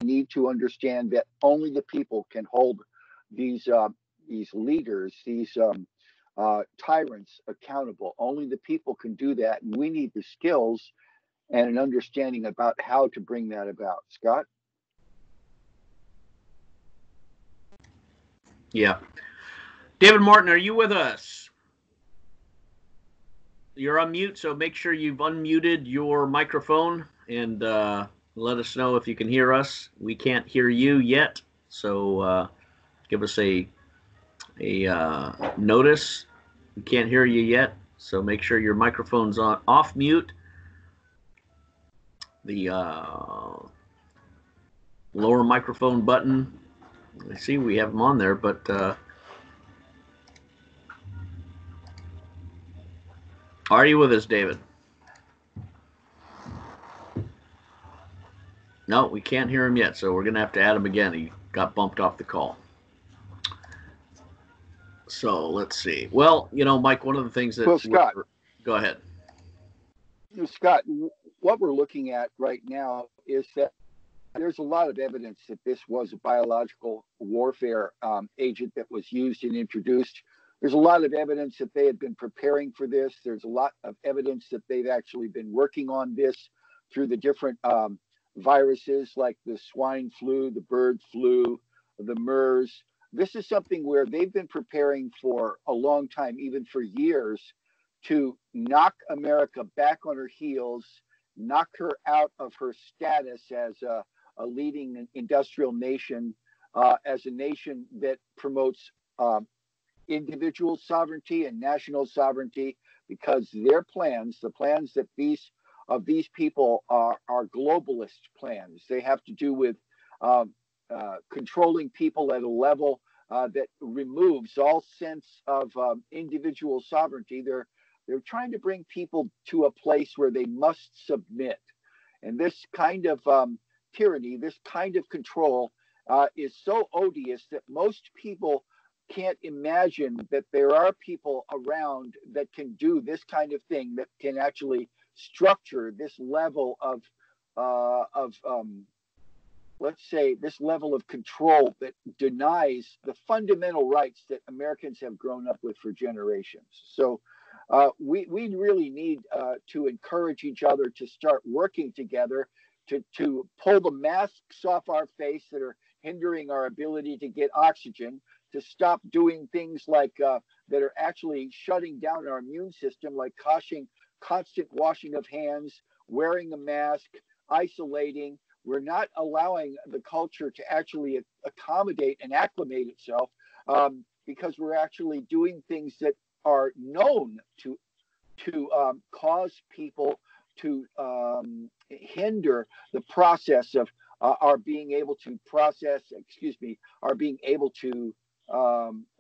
need to understand that only the people can hold these leaders, these tyrants accountable. Only the people can do that, and we need the skills and an understanding about how to bring that about. Scott? Yeah. David Martin, are you with us? You're on mute, so make sure you've unmuted your microphone and let us know if you can hear us. We can't hear you yet, so give us a notice. We can't hear you yet, so make sure your microphone's on off mute. The lower microphone button. I see we have them on there, but are you with us, David? No, we can't hear him yet, so we're going to have to add him again. He got bumped off the call. So let's see. Well, you know, Mike, one of the things that... Well, Scott. Go ahead. Scott, what we're looking at right now is that there's a lot of evidence that this was a biological warfare agent that was used and introduced. There's a lot of evidence that they had been preparing for this. There's a lot of evidence that they've actually been working on this through the different viruses like the swine flu, the bird flu, the MERS. This is something where they've been preparing for a long time, even for years, to knock America back on her heels, knock her out of her status as a leading industrial nation, as a nation that promotes individual sovereignty and national sovereignty, because their plans, the plans that these people are globalist plans. They have to do with controlling people at a level that removes all sense of individual sovereignty. They're trying to bring people to a place where they must submit, and this kind of tyranny, this kind of control, is so odious that most people can't imagine that there are people around that can do this kind of thing, that can actually structure this level of let's say, this level of control that denies the fundamental rights that Americans have grown up with for generations. So we really need to encourage each other to start working together to pull the masks off our face that are hindering our ability to get oxygen, to stop doing things like that are actually shutting down our immune system, like constant washing of hands, wearing a mask, isolating. We're not allowing the culture to actually accommodate and acclimate itself because we're actually doing things that are known to cause people to hinder the process of our being able to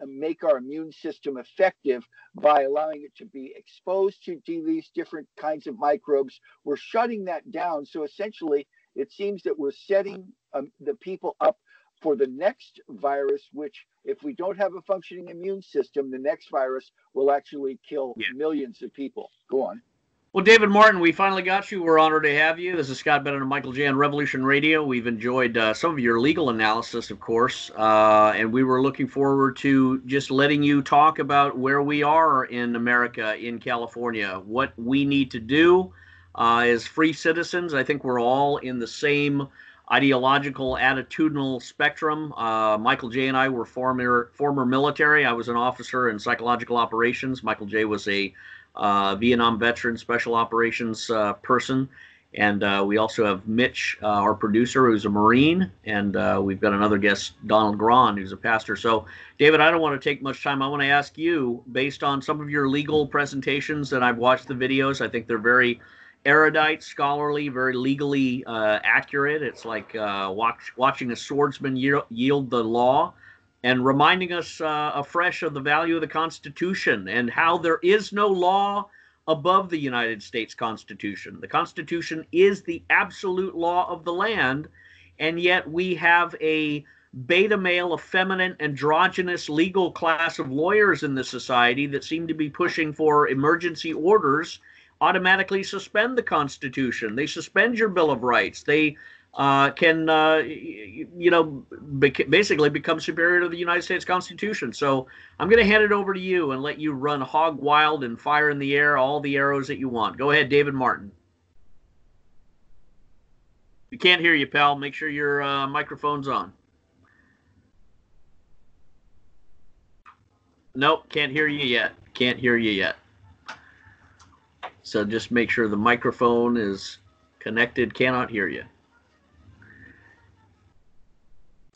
make our immune system effective by allowing it to be exposed to these different kinds of microbes. We're shutting that down. So essentially, it seems that we're setting the people up for the next virus, which, if we don't have a functioning immune system, the next virus will actually kill millions of people. Go on. Well, David Martin, we finally got you. We're honored to have you. This is Scott Bennett and Michael J. on Revolution Radio. We've enjoyed some of your legal analysis, of course, and we were looking forward to just letting you talk about where we are in America, in California, what we need to do as free citizens. I think we're all in the same ideological, attitudinal spectrum. Michael J. and I were former military. I was an officer in psychological operations. Michael J. was a Vietnam veteran, special operations person. And we also have Mitch, our producer, who's a Marine. And we've got another guest, Donald Grahn, who's a pastor. So, David, I don't want to take much time. I want to ask you, based on some of your legal presentations, and I've watched the videos, I think they're very erudite, scholarly, very legally accurate. It's like watching a swordsman yield the law, and reminding us afresh of the value of the Constitution and how there is no law above the United States Constitution. The Constitution is the absolute law of the land, and yet we have a beta male, effeminate, androgynous legal class of lawyers in the society that seem to be pushing for emergency orders automatically suspend the Constitution. They suspend your Bill of Rights. They can basically become superior to the United States Constitution. So I'm going to hand it over to you and let you run hog wild and fire in the air all the arrows that you want. Go ahead, David Martin. We can't hear you, pal. Make sure your microphone's on. Nope, can't hear you yet. Can't hear you yet. So just make sure the microphone is connected. Cannot hear you.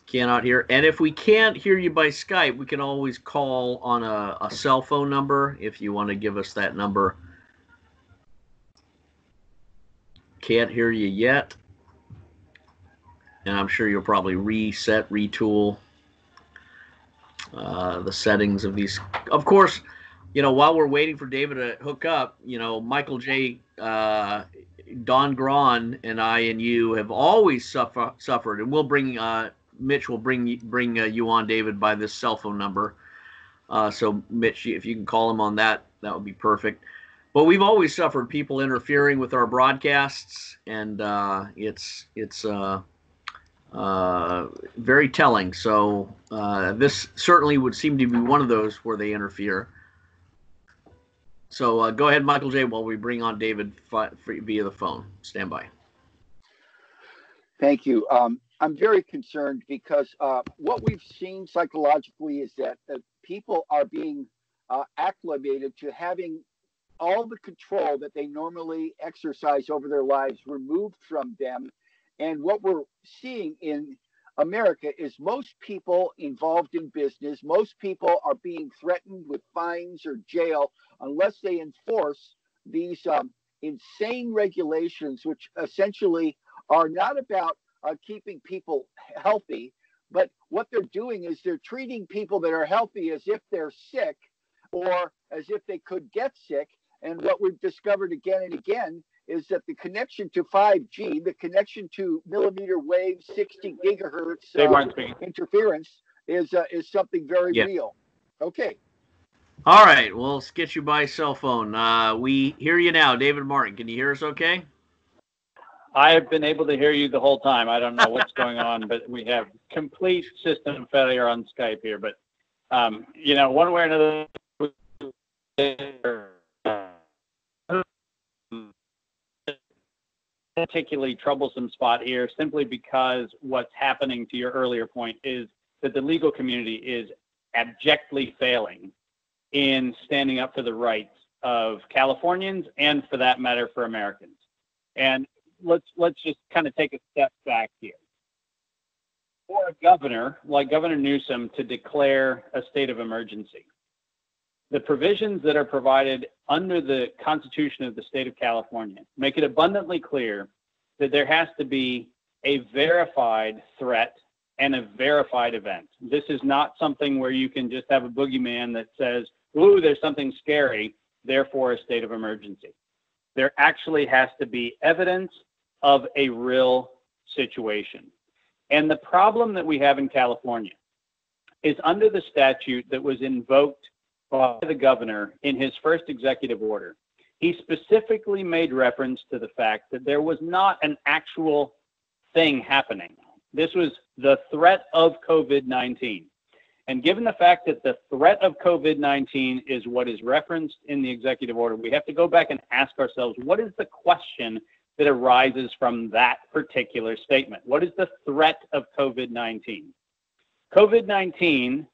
Cannot hear. And if we can't hear you by Skype, we can always call on a cell phone number if you want to give us that number. Can't hear you yet. And I'm sure you'll probably retool the settings of these. Of course, while we're waiting for David to hook up, Michael J., Don Gron, and I and you have always suffered, and we'll bring Mitch will bring you on, David, by this cell phone number. So Mitch, if you can call him on that would be perfect. But we've always suffered people interfering with our broadcasts, and it's very telling. So this certainly would seem to be one of those where they interfere. So go ahead, Michael J., while we bring on David via the phone. Stand by. Thank you. I'm very concerned because what we've seen psychologically is that people are being acclimated to having all the control that they normally exercise over their lives removed from them. And what we're seeing in America is most people involved in business, most people are being threatened with fines or jail unless they enforce these insane regulations, which essentially are not about keeping people healthy, but what they're doing is they're treating people that are healthy as if they're sick or as if they could get sick. And what we've discovered again and again is that the connection to 5G, the connection to millimeter wave, 60 gigahertz interference is something very real. Okay. All right. Well, let's get you by cell phone. We hear you now. David Martin, can you hear us okay? I have been able to hear you the whole time. I don't know what's going on, but we have complete system failure on Skype here. But, one way or another, particularly troublesome spot here, simply because what's happening, to your earlier point, is that the legal community is abjectly failing in standing up for the rights of Californians and, for that matter, for Americans. And let's just kind of take a step back here. For a governor like Governor Newsom to declare a state of emergency, the provisions that are provided under the Constitution of the state of California make it abundantly clear that there has to be a verified threat and a verified event. This is not something where you can just have a boogeyman that says, ooh, there's something scary, therefore a state of emergency. There actually has to be evidence of a real situation. And the problem that we have in California is under the statute that was invoked by the governor in his first executive order, he specifically made reference to the fact that there was not an actual thing happening. This was the threat of COVID-19. And given the fact that the threat of COVID-19 is what is referenced in the executive order, we have to go back and ask ourselves, what is the question that arises from that particular statement? What is the threat of COVID-19? COVID-19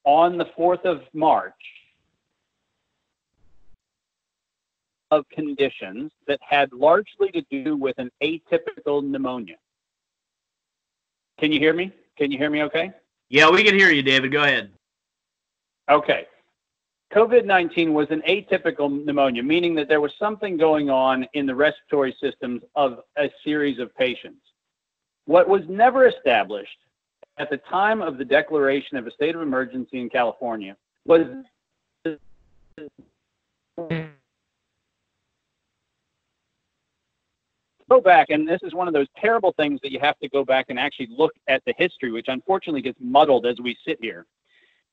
on the 4th of March of conditions that had largely to do with an atypical pneumonia. Can you hear me? Can you hear me okay? Yeah, we can hear you, David. Go ahead. Okay. COVID-19 was an atypical pneumonia, meaning that there was something going on in the respiratory systems of a series of patients. What was never established at the time of the declaration of a state of emergency in California was go back, and this is one of those terrible things that you have to go back and actually look at the history, which unfortunately gets muddled as we sit here.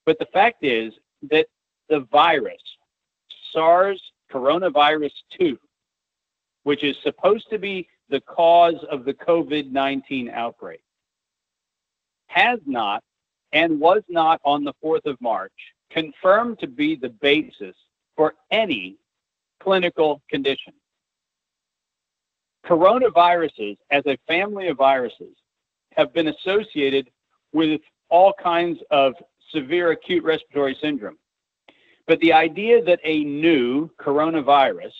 But the fact is that the virus, SARS coronavirus 2, which is supposed to be the cause of the COVID-19 outbreak, has not and was not on the 4th of March confirmed to be the basis for any clinical condition. Coronaviruses, as a family of viruses, have been associated with all kinds of severe acute respiratory syndrome. But the idea that a new coronavirus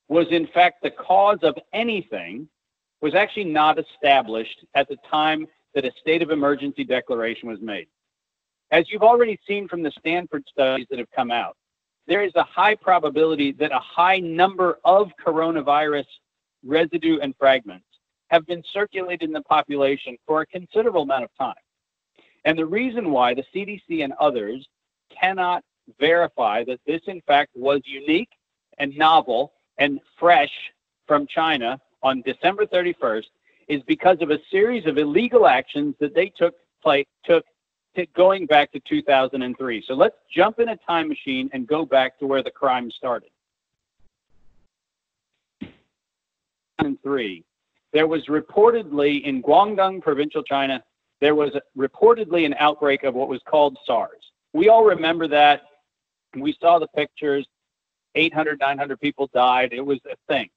was in fact the cause of anything was actually not established at the time that a state of emergency declaration was made. As you've already seen from the Stanford studies that have come out, there is a high probability that a high number of coronavirus residue and fragments have been circulated in the population for a considerable amount of time. And the reason why the CDC and others cannot verify that this in fact was unique and novel and fresh from China on December 31st is because of a series of illegal actions that they took going back to 2003. So let's jump in a time machine and go back to where the crime started. 2003, there was reportedly in Guangdong, provincial China, there was reportedly an outbreak of what was called SARS. We all remember that. We saw the pictures. 800, 900 people died. It was a thing.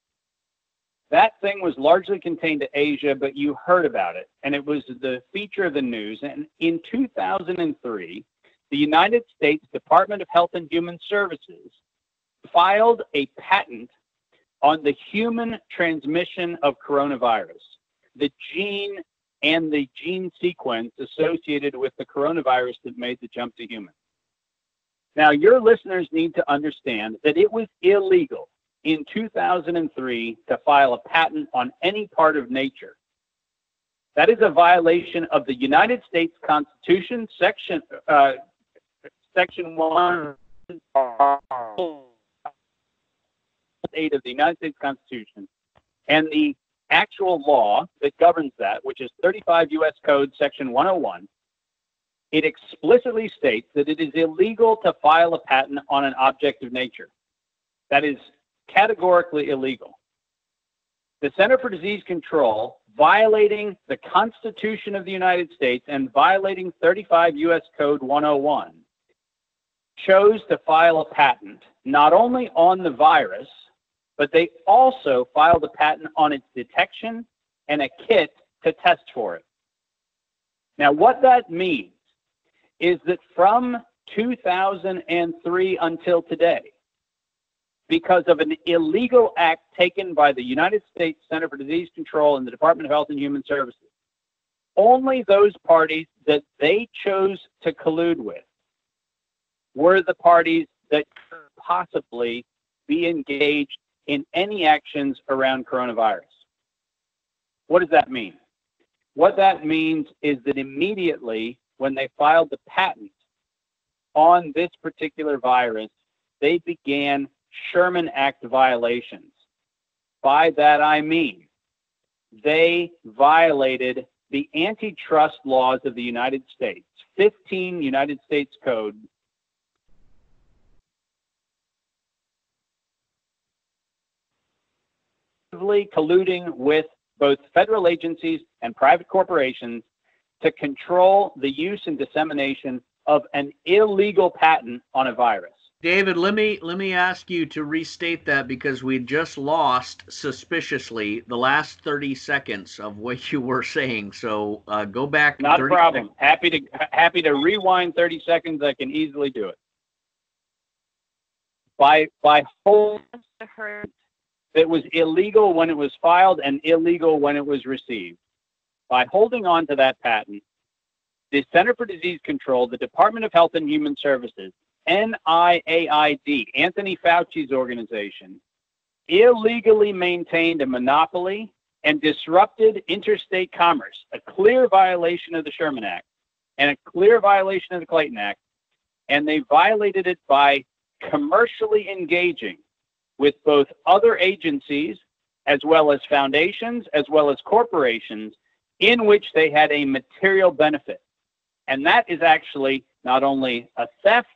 That thing was largely contained to Asia, but you heard about it, and it was the feature of the news. And in 2003, the United States Department of Health and Human Services filed a patent on the human transmission of coronavirus, the gene and the gene sequence associated with the coronavirus that made the jump to human. Now, your listeners need to understand that it was illegal in 2003 to file a patent on any part of nature. That is a violation of the United States Constitution, Section 1, 8 of the United States Constitution, and the actual law that governs that, which is 35 U.S. Code Section 101. It explicitly states that it is illegal to file a patent on an object of nature. That is categorically illegal. The Center for Disease Control, violating the Constitution of the United States and violating 35 U.S. Code 101, chose to file a patent not only on the virus, but they also filed a patent on its detection and a kit to test for it. Now, what that means is that from 2003 until today, because of an illegal act taken by the United States Center for Disease Control and the Department of Health and Human Services, only those parties that they chose to collude with were the parties that could possibly be engaged in any actions around coronavirus. What does that mean? What that means is that immediately when they filed the patent on this particular virus, they began Sherman Act violations. By that I mean they violated the antitrust laws of the United States, 15 United States Code, colluding with both federal agencies and private corporations to control the use and dissemination of an illegal patent on a virus. David, let me ask you to restate that because we just lost suspiciously the last 30 seconds of what you were saying. So go back. Not a problem. Happy to rewind 30 seconds. I can easily do it. By holding it was illegal when it was filed and illegal when it was received. By holding on to that patent, the Center for Disease Control, the Department of Health and Human Services, NIAID, Anthony Fauci's organization, illegally maintained a monopoly and disrupted interstate commerce, a clear violation of the Sherman Act and a clear violation of the Clayton Act, and they violated it by commercially engaging with both other agencies as well as foundations as well as corporations in which they had a material benefit. And that is actually not only a theft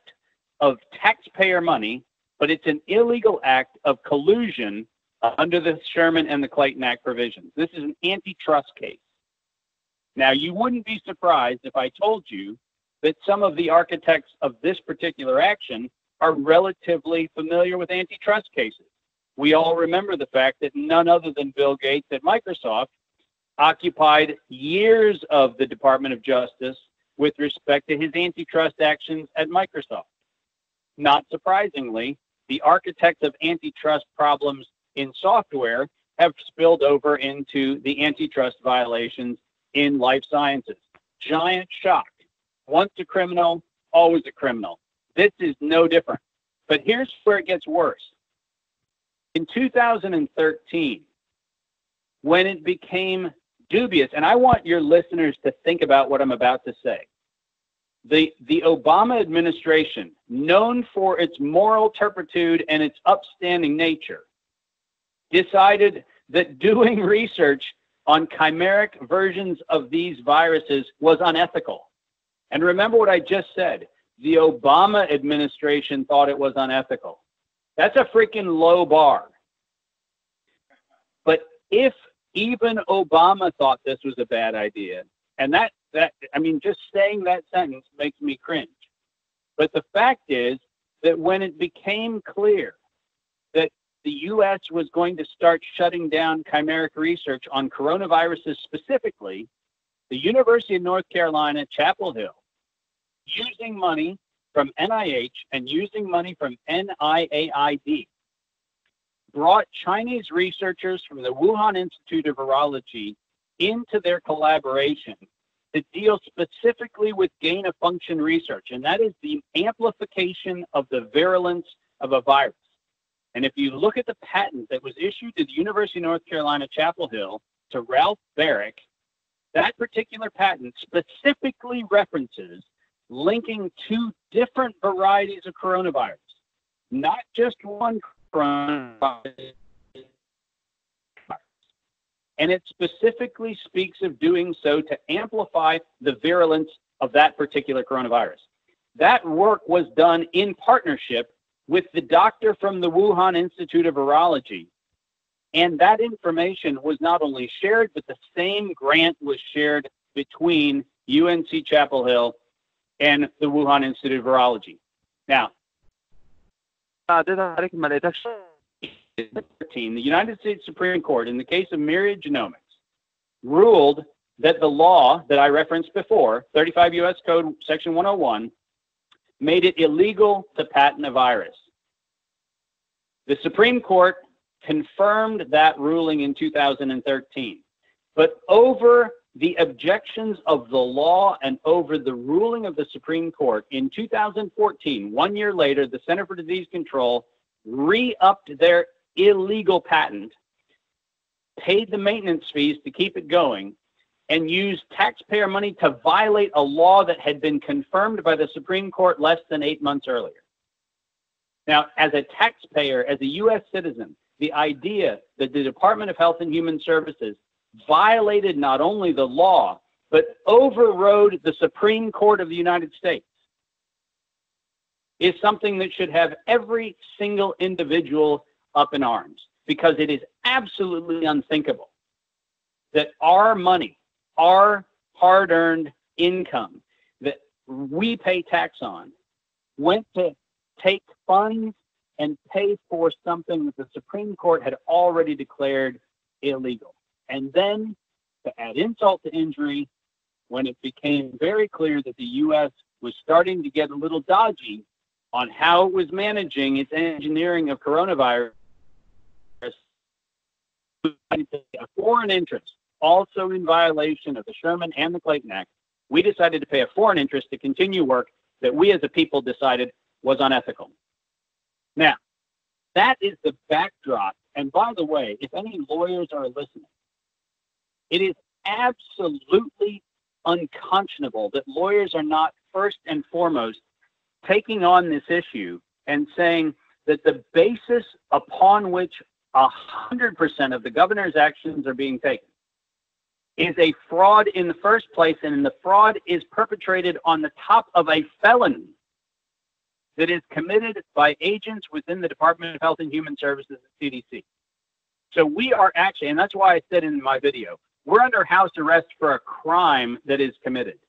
of taxpayer money, but it's an illegal act of collusion under the Sherman and the Clayton Act provisions. This is an antitrust case. Now, you wouldn't be surprised if I told you that some of the architects of this particular action are relatively familiar with antitrust cases. We all remember the fact that none other than Bill Gates at Microsoft occupied years of the Department of Justice with respect to his antitrust actions at Microsoft. Not surprisingly, the architects of antitrust problems in software have spilled over into the antitrust violations in life sciences. Giant shock. Once a criminal, always a criminal. This is no different. But here's where it gets worse. In 2013, when it became dubious, and I want your listeners to think about what I'm about to say. The Obama administration, known for its moral turpitude and its upstanding nature, decided that doing research on chimeric versions of these viruses was unethical. And remember what I just said. The Obama administration thought it was unethical. That's a freaking low bar. But if even Obama thought this was a bad idea, and that I mean, just saying that sentence makes me cringe. But the fact is that when it became clear that the U.S. was going to start shutting down chimeric research on coronaviruses specifically, the University of North Carolina, Chapel Hill, using money from NIH and using money from NIAID, brought Chinese researchers from the Wuhan Institute of Virology into their collaboration to deal specifically with gain-of-function research, and that is the amplification of the virulence of a virus. And if you look at the patent that was issued to the University of North Carolina, Chapel Hill, to Ralph Barrick, that particular patent specifically references linking two different varieties of coronavirus, not just one coronavirus. And it specifically speaks of doing so to amplify the virulence of that particular coronavirus. That work was done in partnership with the doctor from the Wuhan Institute of Virology. And that information was not only shared, but the same grant was shared between UNC Chapel Hill and the Wuhan Institute of Virology. Now, the United States Supreme Court, in the case of Myriad Genomics, ruled that the law that I referenced before, 35 U.S. Code Section 101, made it illegal to patent a virus. The Supreme Court confirmed that ruling in 2013. But over the objections of the law and over the ruling of the Supreme Court in 2014, 1 year later, the Center for Disease Control re-upped their illegal patent, paid the maintenance fees to keep it going, and used taxpayer money to violate a law that had been confirmed by the Supreme Court less than 8 months earlier. Now, as a taxpayer, as a U.S. citizen, the idea that the Department of Health and Human Services violated not only the law, but overrode the Supreme Court of the United States is something that should have every single individual up in arms, because it is absolutely unthinkable that our money, our hard-earned income that we pay tax on, went to take funds and pay for something that the Supreme Court had already declared illegal. And then, to add insult to injury, when it became very clear that the U.S. was starting to get a little dodgy on how it was managing its engineering of coronavirus, a foreign interest, also in violation of the Sherman and the Clayton Act, we decided to pay a foreign interest to continue work that we as a people decided was unethical. Now, that is the backdrop. And by the way, if any lawyers are listening, it is absolutely unconscionable that lawyers are not first and foremost taking on this issue and saying that the basis upon which 100% of the governor's actions are being taken is a fraud in the first place, and the fraud is perpetrated on the top of a felony that is committed by agents within the Department of Health and Human Services, CDC. So we are actually, and that's why I said in my video, we're under house arrest for a crime that is committed.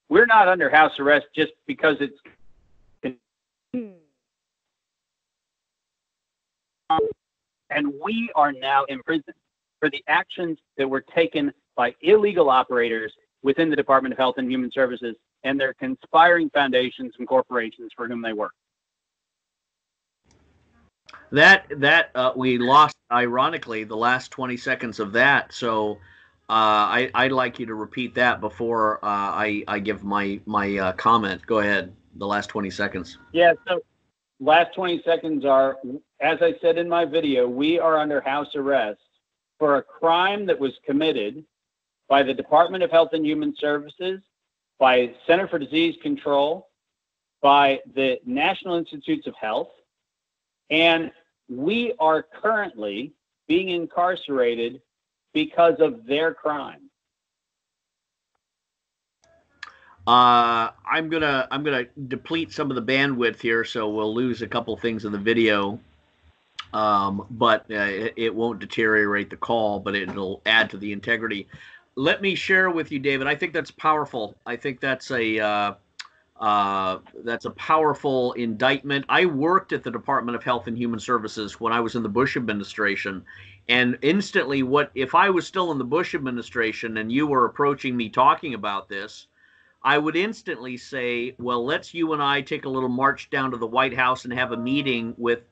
We're not under house arrest just because it's and we are now imprisoned for the actions that were taken by illegal operators within the Department of Health and Human Services and their conspiring foundations and corporations for whom they work. We lost, ironically, the last 20 seconds of that. So I'd like you to repeat that before I give my comment. Go ahead. The last 20 seconds. Yeah. So last 20 seconds are, as I said in my video, we are under house arrest for a crime that was committed by the Department of Health and Human Services, by Center for Disease Control, by the National Institutes of Health, and we are currently being incarcerated because of their crime. I'm gonna deplete some of the bandwidth here, so we'll lose a couple things in the video, but it won't deteriorate the call, but it'll add to the integrity. Let me share with you, David. I think that's powerful. I think that's a powerful indictment. I worked at the Department of Health and Human Services when I was in the Bush administration, and instantly, if I was still in the Bush administration and you were approaching me talking about this, I would instantly say, well, let's you and I take a little march down to the White House and have a meeting with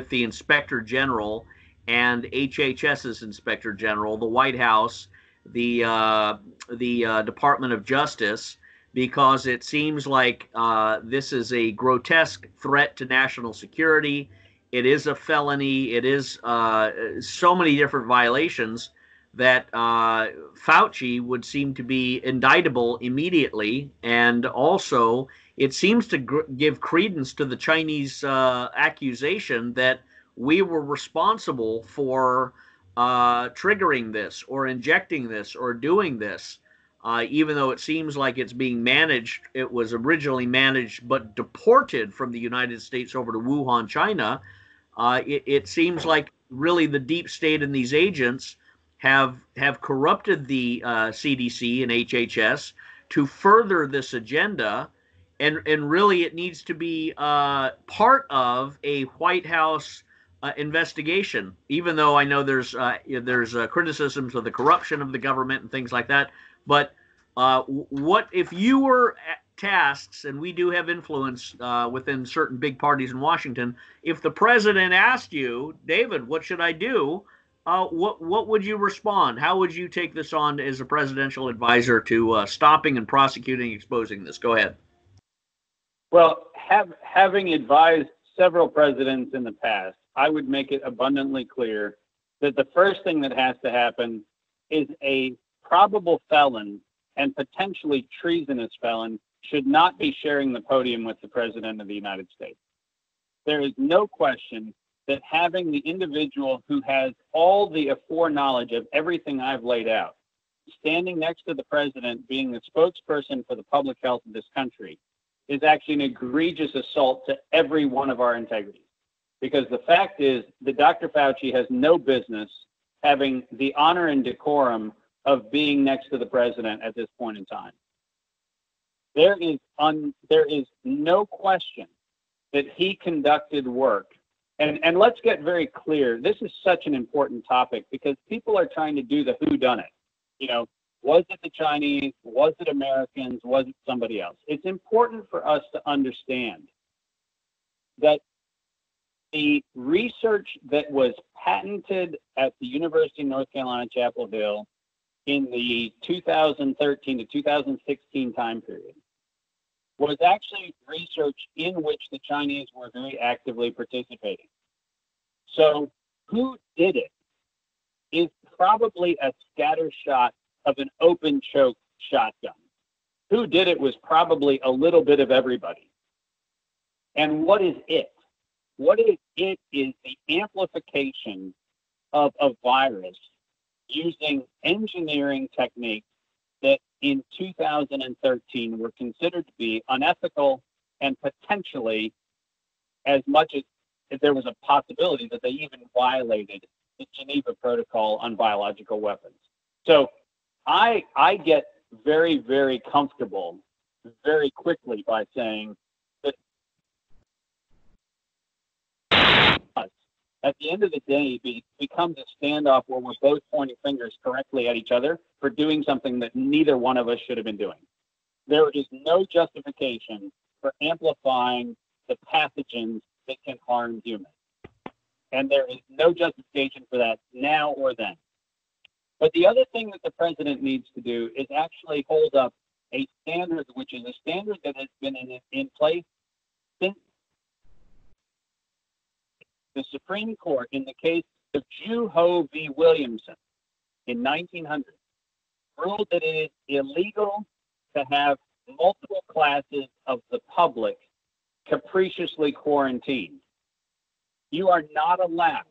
the Inspector General and HHS's Inspector General, the White House, the Department of Justice, because it seems like this is a grotesque threat to national security. It is a felony. It is so many different violations that Fauci would seem to be indictable immediately. And also, it seems to give credence to the Chinese accusation that we were responsible for triggering this or injecting this or doing this. Even though it seems like it's being managed, it was originally managed but deported from the United States over to Wuhan, China. It seems like really the deep state and these agents have corrupted the CDC and HHS to further this agenda, and really it needs to be part of a White House investigation. Even though I know there's criticisms of the corruption of the government and things like that, but what if you were tasked, and we do have influence within certain big parties in Washington, if the president asked you, David, what should I do? What would you respond? How would you take this on as a presidential advisor to stopping and prosecuting, exposing this? Go ahead. Well, having advised several presidents in the past, I would make it abundantly clear that the first thing that has to happen is a probable felon and potentially treasonous felon should not be sharing the podium with the President of the United States. There is no question that having the individual who has all the foreknowledge of everything I've laid out, standing next to the president, being the spokesperson for the public health of this country, is actually an egregious assault to every one of our integrities. Because the fact is that Dr. Fauci has no business having the honor and decorum of being next to the president at this point in time. There is no question that he conducted work. And let's get very clear. This is such an important topic because people are trying to do the whodunit. You know, was it the Chinese? Was it Americans? Was it somebody else? It's important for us to understand that the research that was patented at the University of North Carolina, Chapel Hill in the 2013 to 2016 time period was actually research in which the Chinese were very actively participating. So who did it is probably a scatter shot of an open choke shotgun. Who did it was probably a little bit of everybody. And what is it? What is it is the amplification of a virus using engineering techniques that in 2013 were considered to be unethical and potentially as much as if there was a possibility that they even violated the Geneva Protocol on biological weapons. So I get very, very comfortable very quickly by saying that at the end of the day, it becomes a standoff where we're both pointing fingers correctly at each other for doing something that neither one of us should have been doing. There is no justification for amplifying the pathogens that can harm humans. And there is no justification for that now or then. But the other thing that the president needs to do is actually hold up a standard, which is a standard that has been in place since the Supreme Court, in the case of Ju Ho v. Williamson in 1900, ruled that it is illegal to have multiple classes of the public capriciously quarantined. You are not allowed,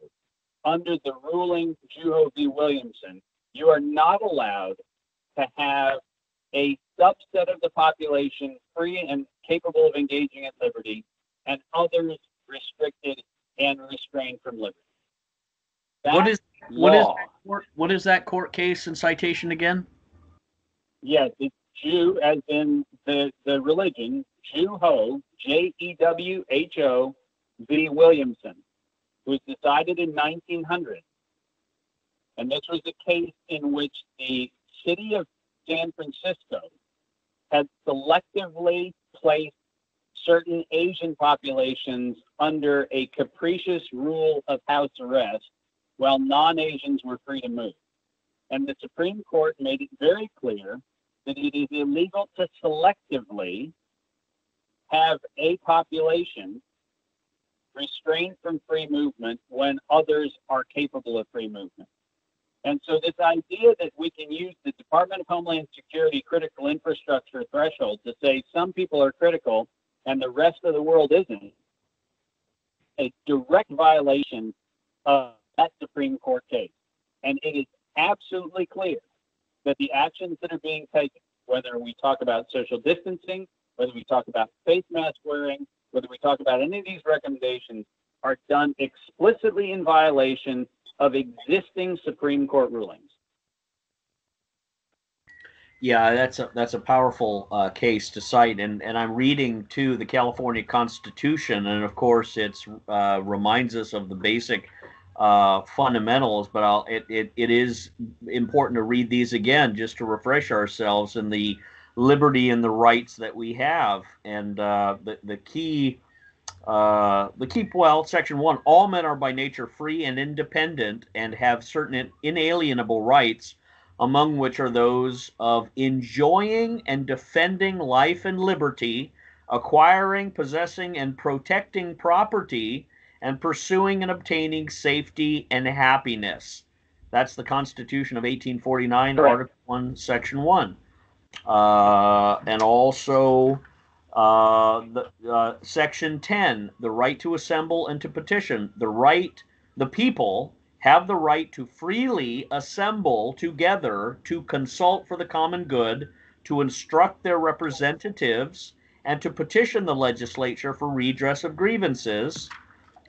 under the ruling Ju Ho v. Williamson, you are not allowed to have a subset of the population free and capable of engaging at liberty, and others restricted and restrained from liberty. What is that court case and citation again? Yes, it's Jew, as in the religion, Ju Ho, Jewho v. Williamson, was decided in 1900. And this was a case in which the city of San Francisco had selectively placed certain Asian populations under a capricious rule of house arrest while non-Asians were free to move. And the Supreme Court made it very clear that it is illegal to selectively have a population restrained from free movement when others are capable of free movement. And so this idea that we can use the Department of Homeland Security critical infrastructure threshold to say some people are critical and the rest of the world isn't, a direct violation of that Supreme Court case. And it is absolutely clear that the actions that are being taken, whether we talk about social distancing, whether we talk about face mask wearing, whether we talk about any of these recommendations, are done explicitly in violation of existing Supreme Court rulings. Yeah, that's a powerful case to cite, and I'm reading too the California Constitution, and of course it's reminds us of the basic fundamentals. But it is important to read these again just to refresh ourselves in the liberty and the rights that we have, and the key. Well, Section 1, all men are by nature free and independent and have certain inalienable rights, among which are those of enjoying and defending life and liberty, acquiring, possessing, and protecting property, and pursuing and obtaining safety and happiness. That's the Constitution of 1849, Correct. Article 1, Section 1. And also... Section 10, the right to assemble and to petition. The people have the right to freely assemble together to consult for the common good, to instruct their representatives, and to petition the legislature for redress of grievances.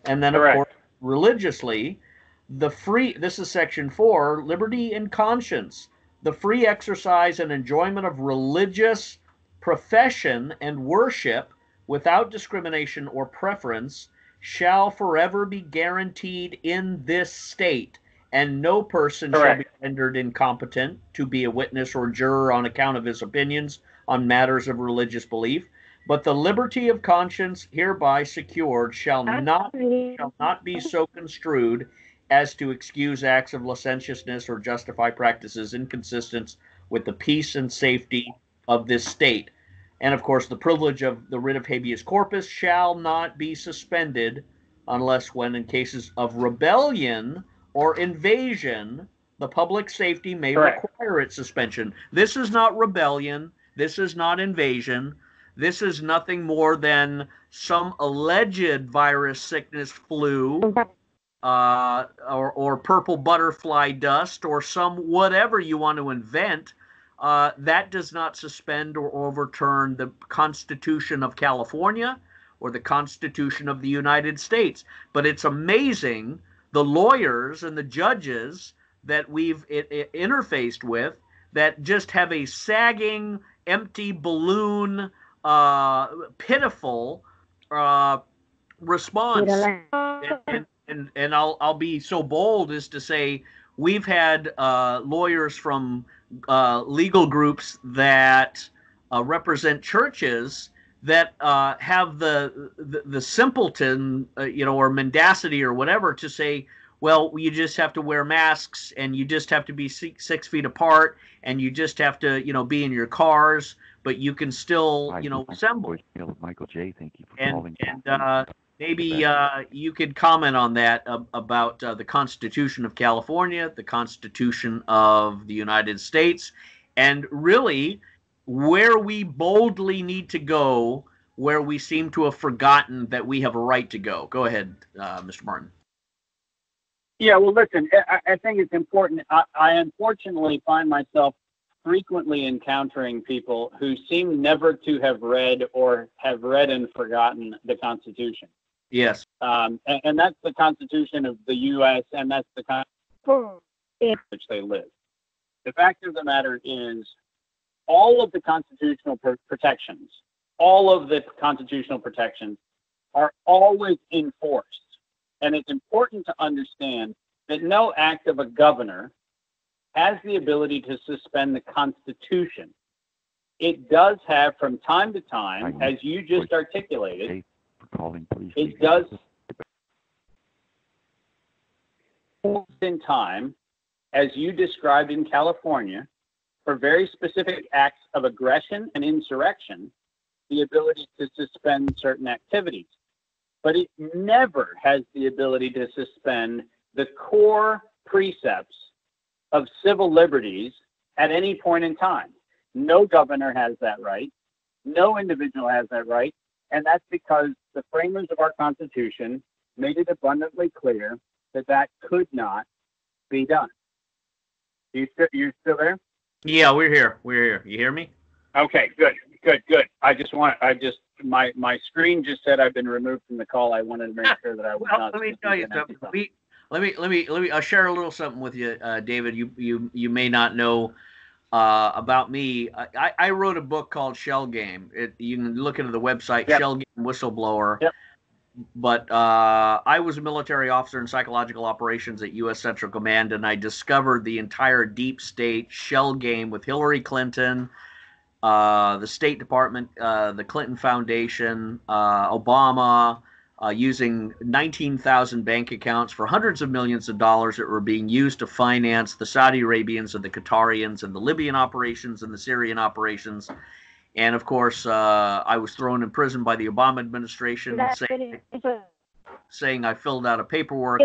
And then, Correct. Of course, religiously, this is Section 4, liberty and conscience. The free exercise and enjoyment of religious profession and worship without discrimination or preference shall forever be guaranteed in this state, and no person Correct. shall be rendered incompetent to be a witness or juror on account of his opinions on matters of religious belief. But the liberty of conscience hereby secured shall not be so construed as to excuse acts of licentiousness or justify practices inconsistent with the peace and safety of this state. And of course, the privilege of the writ of habeas corpus shall not be suspended unless when in cases of rebellion or invasion, the public safety may Correct. require its suspension. This is not rebellion. This is not invasion. This is nothing more than some alleged virus, sickness, flu, or purple butterfly dust, or some whatever you want to invent. That does not suspend or overturn the Constitution of California or the Constitution of the United States. But it's amazing the lawyers and the judges that we've interfaced with that just have a sagging, empty balloon, pitiful response. And I'll be so bold as to say we've had lawyers from legal groups that represent churches that have the simpleton, or mendacity or whatever to say, well, you just have to wear masks and you just have to be 6 feet apart and you just have to, be in your cars, but you can still, assemble. Michael J., thank you for calling. And maybe you could comment on that about the Constitution of California, the Constitution of the United States, and really where we boldly need to go, where we seem to have forgotten that we have a right to go. Go ahead, Mr. Martin. Yeah, well, listen, I think it's important. I unfortunately find myself frequently encountering people who seem never to have read or have read and forgotten the Constitution. Yes. And that's the Constitution of the U.S., and that's the Constitution in which they live. The fact of the matter is all of the constitutional protections are always enforced. And it's important to understand that no act of a governor has the ability to suspend the Constitution. It does have from time to time, as you just articulated, it does in time, as you described in California, for very specific acts of aggression and insurrection, the ability to suspend certain activities. But it never has the ability to suspend the core precepts of civil liberties at any point in time. No governor has that right. No individual has that right. And that's because the framers of our Constitution made it abundantly clear that that could not be done. You still there? Yeah, we're here. You hear me? Okay, good. My screen just said I've been removed from the call. I wanted to make sure that I was not. Let me tell you something. Let me. I'll share a little something with you, David. You may not know about me. I wrote a book called Shell Game. You can look into the website. Yep. Shell Game Whistleblower. Yep. But I was a military officer in psychological operations at U.S. Central Command, and I discovered the entire deep state shell game with Hillary Clinton, the State Department, the Clinton Foundation, Obama, using 19,000 bank accounts for hundreds of millions of dollars that were being used to finance the Saudi Arabians and the Qatarians and the Libyan operations and the Syrian operations. And, of course, I was thrown in prison by the Obama administration saying I filled out a paperwork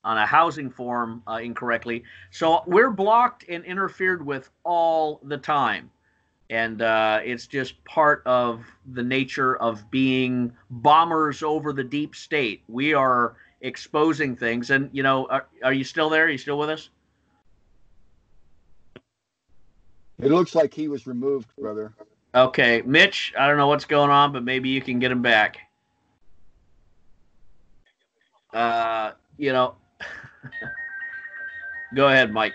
on a housing form incorrectly. So we're blocked and interfered with all the time. And it's just part of the nature of being bombers over the deep state. We are exposing things. And, are you still there? Are you still with us? It looks like he was removed, brother. Okay. Mitch, I don't know what's going on, but maybe you can get him back. Go ahead, Mike.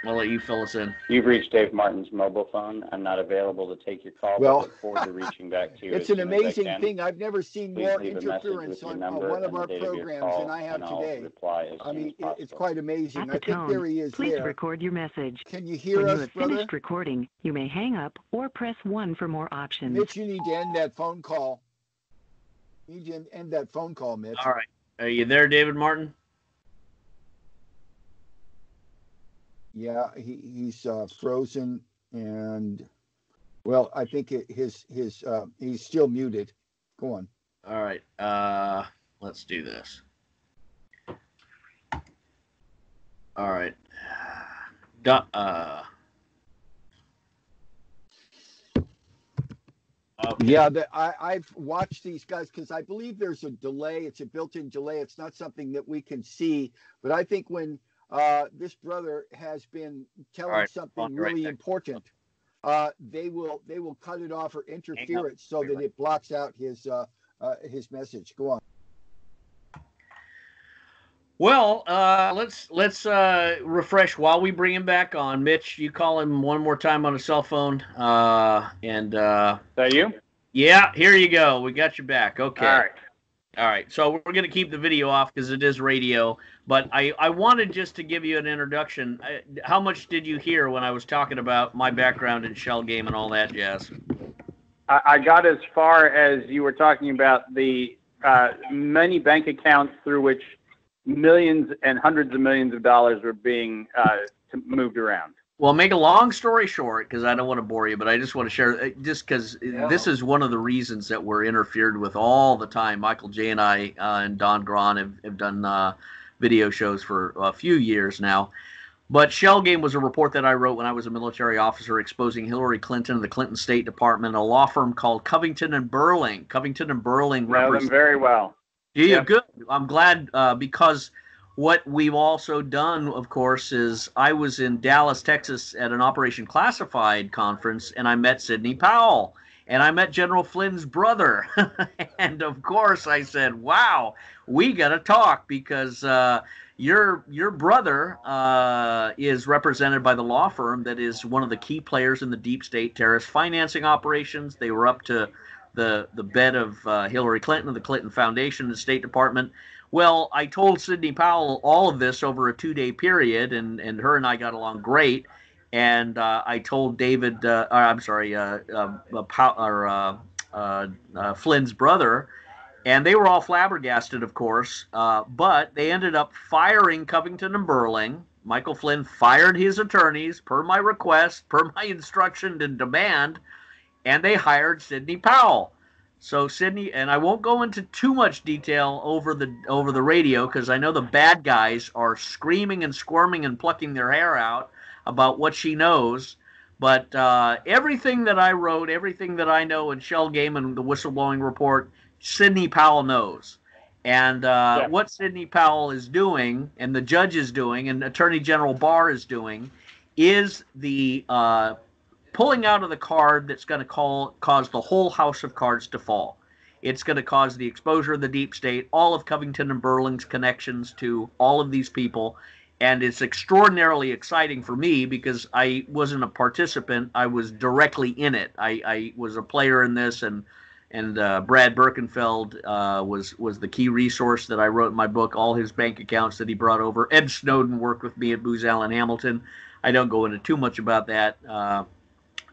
I'll let you fill us in. You've reached Dave Martin's mobile phone. I'm not available to take your call, but look forward to reaching back to you. It's an amazing thing. I've never seen more interference on one of our programs than I have today. I mean, it's quite amazing. I think there he is. Please record your message. Can you hear us, brother? When you have finished brother? recording, you may hang up or press 1 for more options. Mitch, you need to end that phone call. You need to end that phone call, Mitch. All right. Are you there, David Martin? Yeah, he's frozen, and well, I think his he's still muted. Go on. All right. Let's do this. All right. Okay. Yeah, I've watched these guys because I believe there's a delay. It's a built-in delay. It's not something that we can see, but I think when this brother has been telling something really important. they will cut it off or interfere it so that it blocks out his message. Go on. Well, let's refresh while we bring him back on. Mitch, you call him one more time on a cell phone. Is that you? Yeah, here you go. We got you back. Okay. All right. So we're going to keep the video off because it is radio. But I wanted just to give you an introduction. How much did you hear when I was talking about my background in shell game and all that jazz? I got as far as you were talking about the many bank accounts through which millions and hundreds of millions of dollars were being moved around. Well, make a long story short, because I don't want to bore you, but I just want to share, just because this is one of the reasons that we're interfered with all the time. Michael J. and I and Don Gron have done video shows for a few years now. But Shell Game was a report that I wrote when I was a military officer exposing Hillary Clinton and the Clinton State Department, a law firm called Covington and Burling. Covington and Burling know them very well. Yeah, yep. Good. I'm glad because what we've also done, of course, is I was in Dallas, Texas at an Operation Classified conference, and I met Sidney Powell, and I met General Flynn's brother. And, of course, I said, wow, we got to talk because your brother is represented by the law firm that is one of the key players in the deep state terrorist financing operations. They were up to the bed of Hillary Clinton, the Clinton Foundation, the State Department. Well, I told Sidney Powell all of this over a 2-day period, and her and I got along great. And I told David, Flynn's brother, and they were all flabbergasted, of course. But they ended up firing Covington and Burling. Michael Flynn fired his attorneys per my request, per my instruction and demand. And they hired Sidney Powell. So Sidney, and I won't go into too much detail over the radio because I know the bad guys are screaming and squirming and plucking their hair out about what she knows. But everything that I wrote, everything that I know in Shell Game and the whistleblowing report, Sidney Powell knows. And what Sidney Powell is doing, and the judge is doing, and Attorney General Barr is doing, is the pulling out of the card that's going to cause the whole house of cards to fall. It's going to cause the exposure of the deep state, all of Covington and Burling's connections to all of these people. And it's extraordinarily exciting for me because I wasn't a participant. I was directly in it. I was a player in this, and Brad Birkenfeld was the key resource that I wrote in my book, all his bank accounts that he brought over. Ed Snowden worked with me at Booz Allen Hamilton. I don't go into too much about that.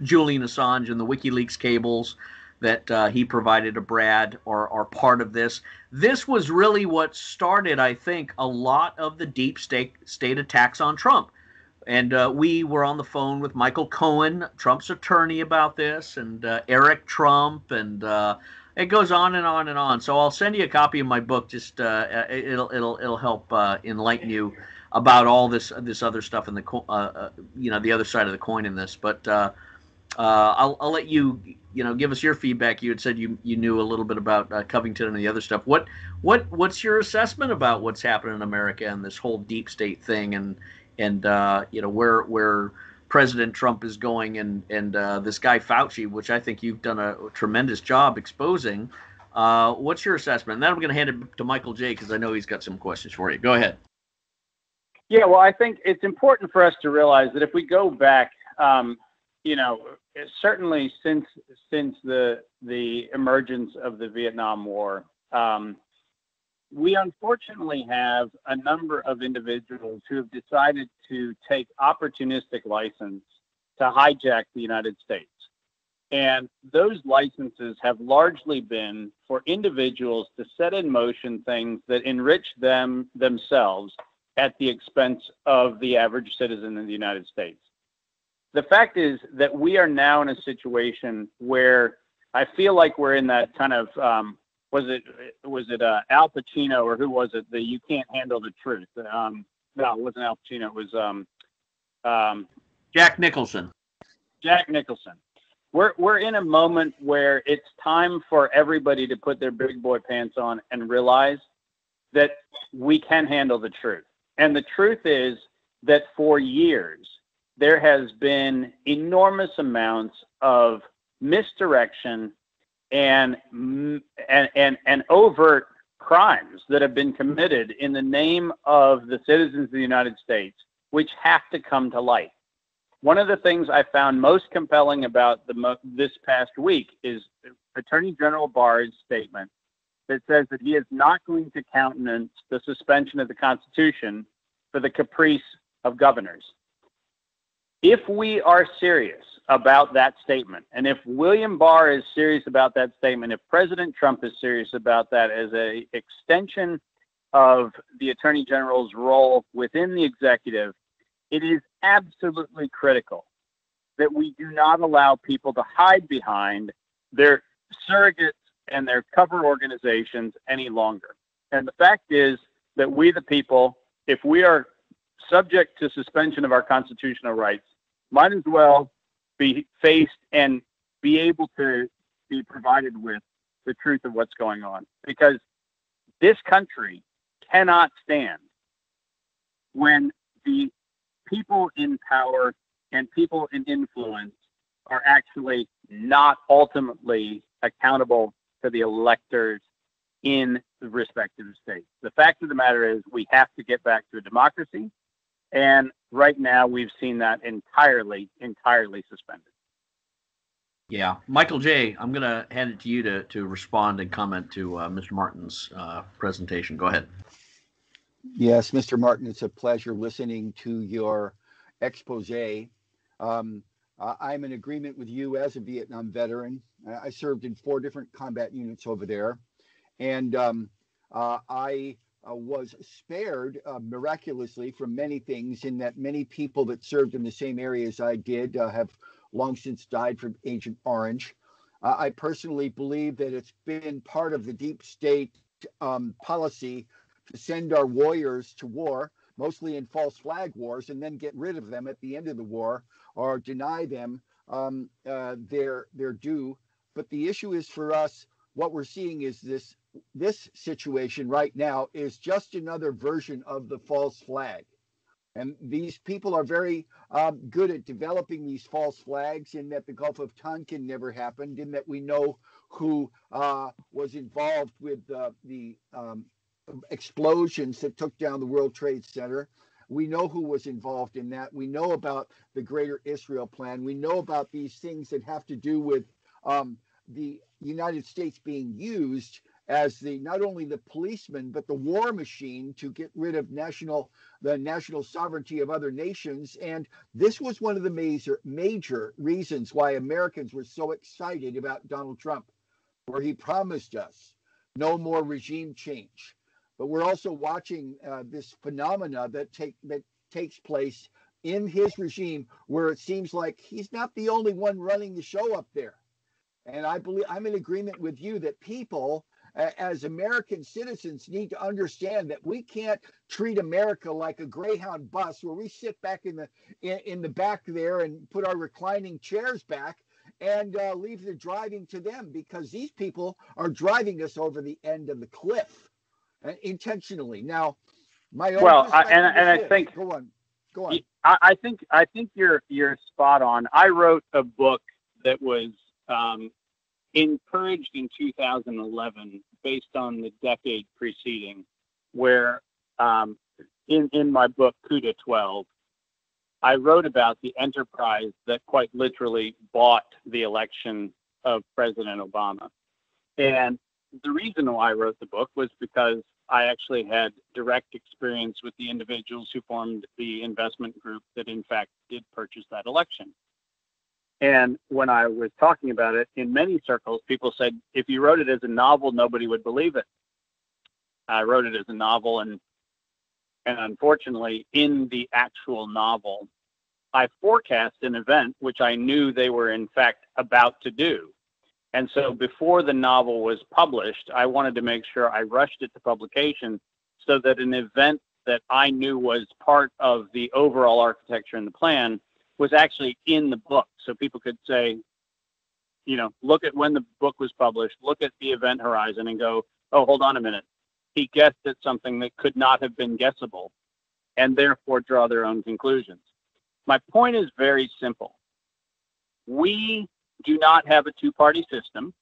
Julian Assange and the WikiLeaks cables that he provided to Brad are part of this. This was really what started, I think, a lot of the deep state attacks on Trump. And we were on the phone with Michael Cohen, Trump's attorney, about this, and Eric Trump, and it goes on and on and on. So I'll send you a copy of my book. Just it'll help enlighten you about all this other stuff and the other side of the coin in this. But I'll let you give us your feedback. You had said you knew a little bit about Covington and the other stuff. What's your assessment about what's happening in America and this whole deep state thing, and where President Trump is going, and this guy Fauci, which I think you've done a tremendous job exposing. What's your assessment? And then I'm going to hand it to Michael J. because I know he's got some questions for you. Go ahead. Yeah, well, I think it's important for us to realize that if we go back, certainly since the emergence of the Vietnam War, we unfortunately have a number of individuals who have decided to take opportunistic license to hijack the United States. And those licenses have largely been for individuals to set in motion things that enrich themselves at the expense of the average citizen in the United States. The fact is that we are now in a situation where I feel like we're in that kind of, was it Al Pacino, or who was it? The You Can't Handle the Truth. No, it wasn't Al Pacino. It was Jack Nicholson. Jack Nicholson. We're in a moment where it's time for everybody to put their big boy pants on and realize that we can handle the truth. And the truth is that for years, there has been enormous amounts of misdirection and overt crimes that have been committed in the name of the citizens of the United States, which have to come to light. One of the things I found most compelling about this past week is Attorney General Barr's statement that says that he is not going to countenance the suspension of the Constitution for the caprice of governors. If we are serious about that statement, and if William Barr is serious about that statement, if President Trump is serious about that as an extension of the Attorney General's role within the executive, it is absolutely critical that we do not allow people to hide behind their surrogates and their cover organizations any longer. And the fact is that we, the people, if we are subject to suspension of our constitutional rights, might as well be faced and be able to be provided with the truth of what's going on. Because this country cannot stand when the people in power and people in influence are actually not ultimately accountable to the electors in the respective states. The fact of the matter is we have to get back to a democracy. And right now we've seen that entirely suspended. Yeah. Michael J., I'm going to hand it to you to respond and comment to Mr. Martin's presentation. Go ahead. Yes, Mr. Martin, it's a pleasure listening to your expose. I'm in agreement with you as a Vietnam veteran. I served in 4 different combat units over there. And I was spared miraculously from many things, in that many people that served in the same area as I did have long since died from Agent Orange. I personally believe that it's been part of the deep state policy to send our warriors to war, mostly in false flag wars, and then get rid of them at the end of the war, or deny them their due. But the issue is, for us, what we're seeing is this situation right now is just another version of the false flag. And these people are very good at developing these false flags, in that the Gulf of Tonkin never happened, in that we know who was involved with the explosions that took down the World Trade Center. We know who was involved in that. We know about the Greater Israel Plan. We know about these things that have to do with the United States being used as not only the policeman, but the war machine to get rid of the national sovereignty of other nations. And this was one of the major reasons why Americans were so excited about Donald Trump, where he promised us no more regime change. But we're also watching this phenomena that takes place in his regime, where it seems like he's not the only one running the show up there. And I believe I'm in agreement with you that people, as American citizens, need to understand that we can't treat America like a Greyhound bus, where we sit back in the back there and put our reclining chairs back and leave the driving to them, because these people are driving us over the end of the cliff intentionally. Now, my own I think go on. I think you're spot on. I wrote a book that was encouraged in 2011 based on the decade preceding, where in my book Coup de 12, I wrote about the enterprise that quite literally bought the election of President Obama. And the reason why I wrote the book was because I actually had direct experience with the individuals who formed the investment group that in fact did purchase that election. And when I was talking about it in many circles, people said, if you wrote it as a novel, nobody would believe it. I wrote it as a novel, and unfortunately, in the actual novel, I forecast an event which I knew they were in fact about to do. And so before the novel was published, I wanted to make sure I rushed it to publication so that an event that I knew was part of the overall architecture and the plan was actually in the book. So people could say, look at when the book was published, look at the event horizon and go, oh, hold on a minute. He guessed at something that could not have been guessable, and therefore draw their own conclusions. My point is very simple. We do not have a two-party system.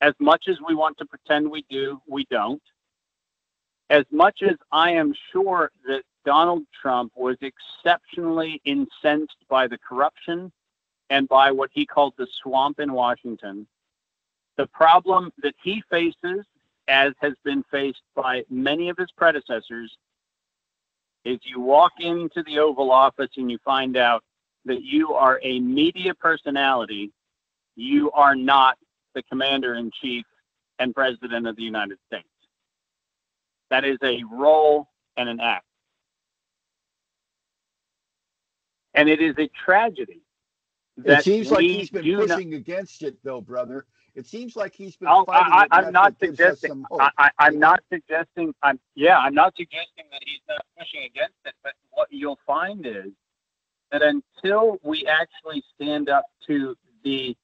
As much as we want to pretend we do, we don't. As much as I am sure that Donald Trump was exceptionally incensed by the corruption and by what he called the swamp in Washington, the problem that he faces, as has been faced by many of his predecessors, is you walk into the Oval Office and you find out that you are a media personality. You are not the commander-in-chief and president of the United States. That is a role and an act. And it is a tragedy. It seems like he's been pushing against it, though, brother. It seems like he's been fighting it. I'm not suggesting. I'm not suggesting. I'm not suggesting that he's not pushing against it. But what you'll find is that until we actually stand up to the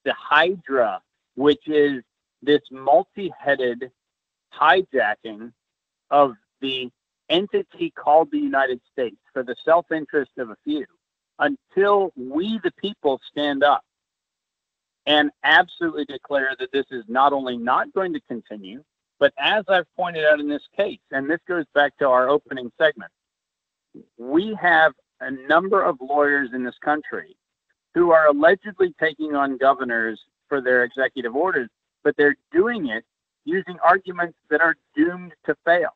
Hydra, which is this multi-headed hijacking of the entity called the United States for the self-interest of a few, until we, the people, stand up and absolutely declare that this is not only not going to continue, but as I've pointed out in this case, and this goes back to our opening segment, we have a number of lawyers in this country who are allegedly taking on governors for their executive orders, but they're doing it using arguments that are doomed to fail.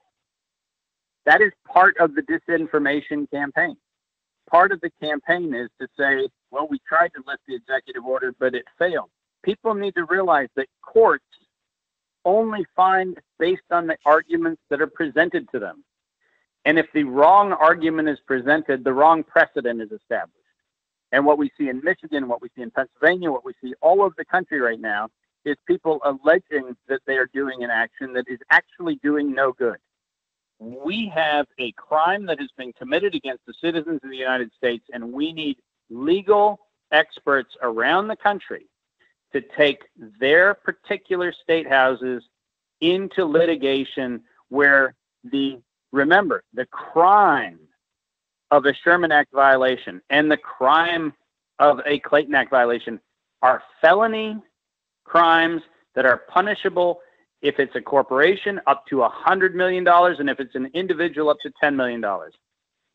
That is part of the disinformation campaign. Part of the campaign is to say, well, we tried to lift the executive order, but it failed. People need to realize that courts only find based on the arguments that are presented to them. And if the wrong argument is presented, the wrong precedent is established. And what we see in Michigan, what we see in Pennsylvania, what we see all over the country right now is people alleging that they are doing an action that is actually doing no good. We have a crime that has been committed against the citizens of the United States, and we need legal experts around the country to take their particular state houses into litigation where remember, the crime of a Sherman Act violation and the crime of a Clayton Act violation are felony crimes that are punishable if it's a corporation up to $100 million, and if it's an individual up to $10 million.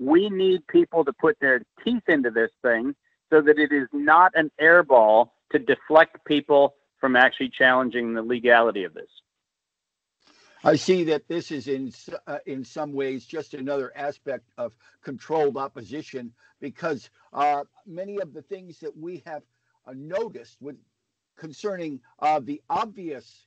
We need people to put their teeth into this thing so that it is not an airball to deflect people from actually challenging the legality of this. I see that this is in some ways just another aspect of controlled opposition, because many of the things that we have noticed concerning the obvious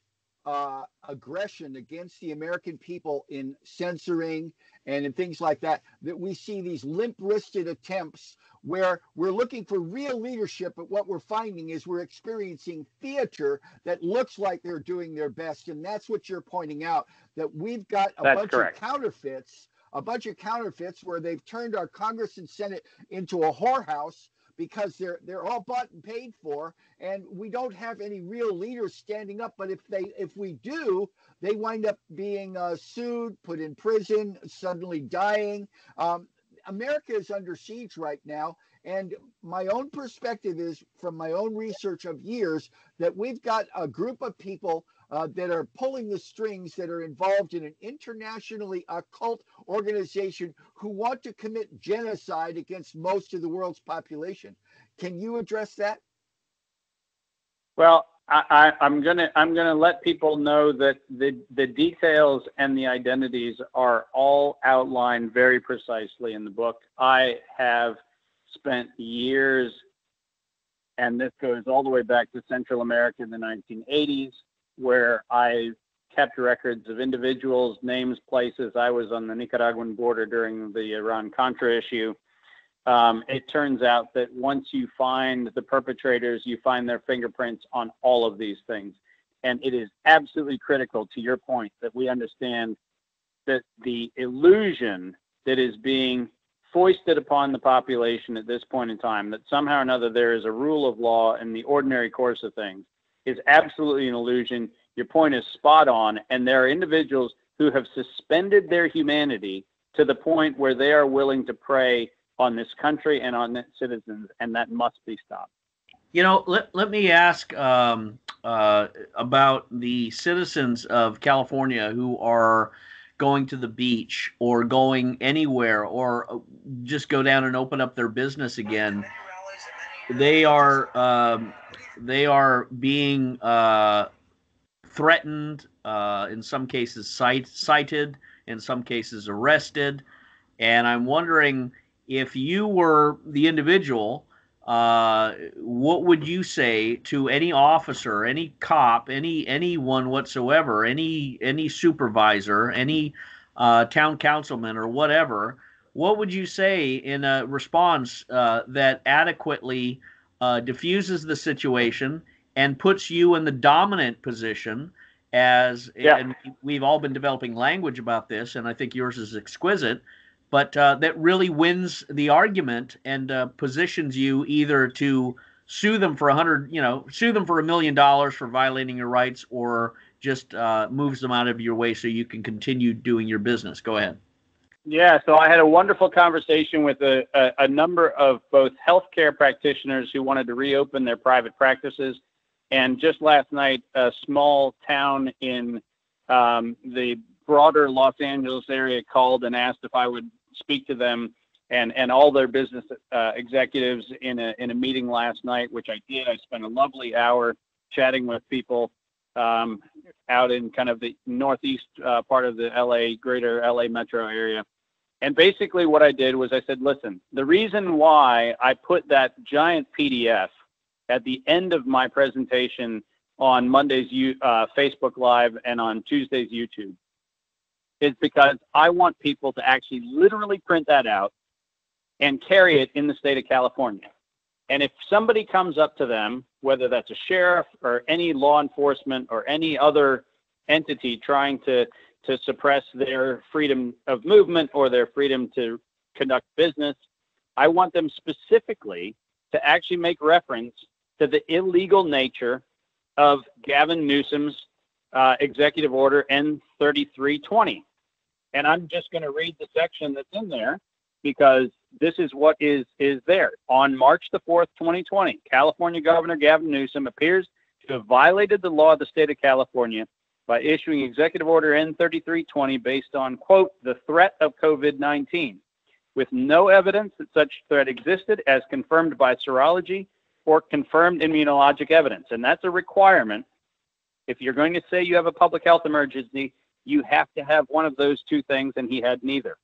aggression against the American people in censoring and in things like that we see these limp-wristed attempts where we're looking for real leadership, but what we're finding is we're experiencing theater that looks like they're doing their best. And that's what you're pointing out, that we've got a bunch of counterfeits where they've turned our Congress and Senate into a whorehouse because they're all bought and paid for, and we don't have any real leaders standing up. But if we do, they wind up being sued, put in prison, suddenly dying. America is under siege right now, and my own perspective is, from my own research of years, that we've got a group of people that are pulling the strings, that are involved in an internationally occult organization who want to commit genocide against most of the world's population. Can you address that? Well, I'm gonna let people know that the details and the identities are all outlined very precisely in the book. I have spent years, and this goes all the way back to Central America in the 1980s, where I kept records of individuals, names, places. I was on the Nicaraguan border during the Iran-Contra issue. It turns out that once you find the perpetrators, you find their fingerprints on all of these things. And it is absolutely critical, to your point, that we understand that the illusion that is being foisted upon the population at this point in time, that somehow or another there is a rule of law in the ordinary course of things, is absolutely an illusion. Your point is spot on. And there are individuals who have suspended their humanity to the point where they are willing to pray on this country and on its citizens, and that must be stopped. Let me ask about the citizens of California who are going to the beach or going anywhere or just go down and open up their business again. They are being threatened, in some cases cited, in some cases arrested, and I'm wondering if you were the individual. What would you say to any officer, any cop, anyone whatsoever, any supervisor, any town councilman or whatever? What would you say in a response that adequately diffuses the situation and puts you in the dominant position and we've all been developing language about this, and I think yours is exquisite, but that really wins the argument and positions you either to sue them for $1 million for violating your rights, or just moves them out of your way so you can continue doing your business. Go ahead. Yeah, so I had a wonderful conversation with a number of both healthcare practitioners who wanted to reopen their private practices. And just last night, a small town in the broader Los Angeles area called and asked if I would speak to them and all their business executives in a meeting last night, which I did. I spent a lovely hour chatting with people out in kind of the northeast part of the greater LA metro area. And basically what I did was I said, listen, the reason why I put that giant PDF at the end of my presentation on Monday's Facebook Live and on Tuesday's YouTube is because I want people to actually literally print that out and carry it in the state of California. And if somebody comes up to them, whether that's a sheriff or any law enforcement or any other entity trying to suppress their freedom of movement or their freedom to conduct business, I want them specifically to actually make reference to the illegal nature of Gavin Newsom's executive order N3320. And I'm just going to read the section that's in there because this is what is there. On March the 4th, 2020, California Governor Gavin Newsom appears to have violated the law of the state of California by issuing Executive Order N3320 based on, quote, the threat of COVID-19, with no evidence that such threat existed as confirmed by serology or confirmed immunologic evidence. And that's a requirement. If you're going to say you have a public health emergency, you have to have one of those two things, and he had neither.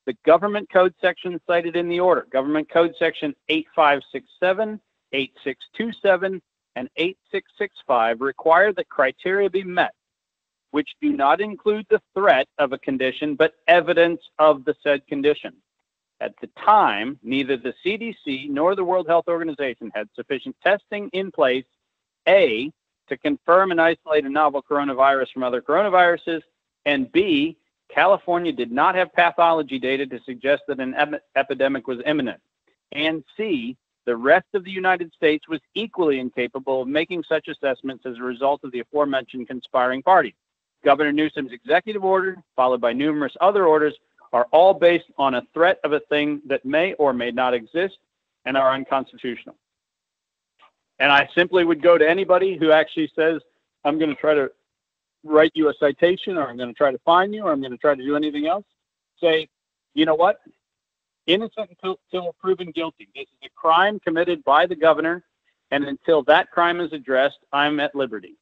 The government code section cited in the order, government code section 8567, 8627, and 8665 require that criteria be met, which do not include the threat of a condition, but evidence of the said condition. At the time, neither the CDC nor the World Health Organization had sufficient testing in place, A, to confirm and isolate a novel coronavirus from other coronaviruses, and B, California did not have pathology data to suggest that an epidemic was imminent, and C, the rest of the United States was equally incapable of making such assessments as a result of the aforementioned conspiring parties. Governor Newsom's executive order, followed by numerous other orders, are all based on a threat of a thing that may or may not exist and are unconstitutional. And I simply would go to anybody who actually says, I'm going to try to write you a citation, or I'm going to try to fine you, or I'm going to try to do anything else, say, you know what? Innocent until proven guilty. This is a crime committed by the governor, and until that crime is addressed, I'm at liberty.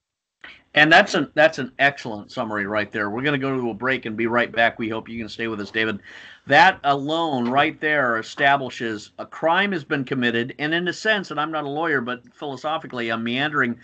And that's an excellent summary right there. We're going to go to a break and be right back. We hope you can stay with us, David. That alone right there establishes a crime has been committed, and in a sense, and I'm not a lawyer, but philosophically I'm meandering,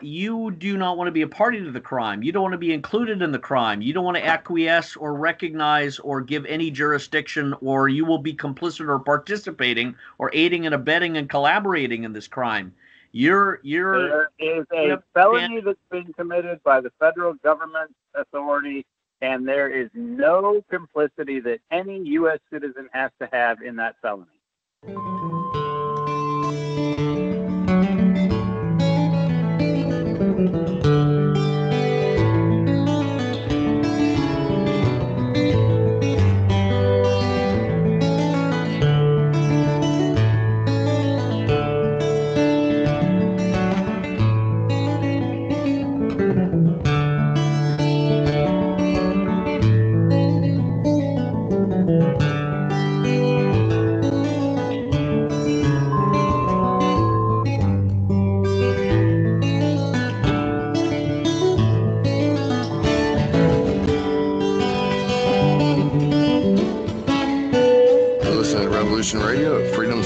you do not want to be a party to the crime. You don't want to be included in the crime. You don't want to acquiesce or recognize or give any jurisdiction, or you will be complicit or participating or aiding and abetting and collaborating in this crime. There is a felony that's been committed by the federal government authority, and there is no complicity that any U.S. citizen has to have in that felony.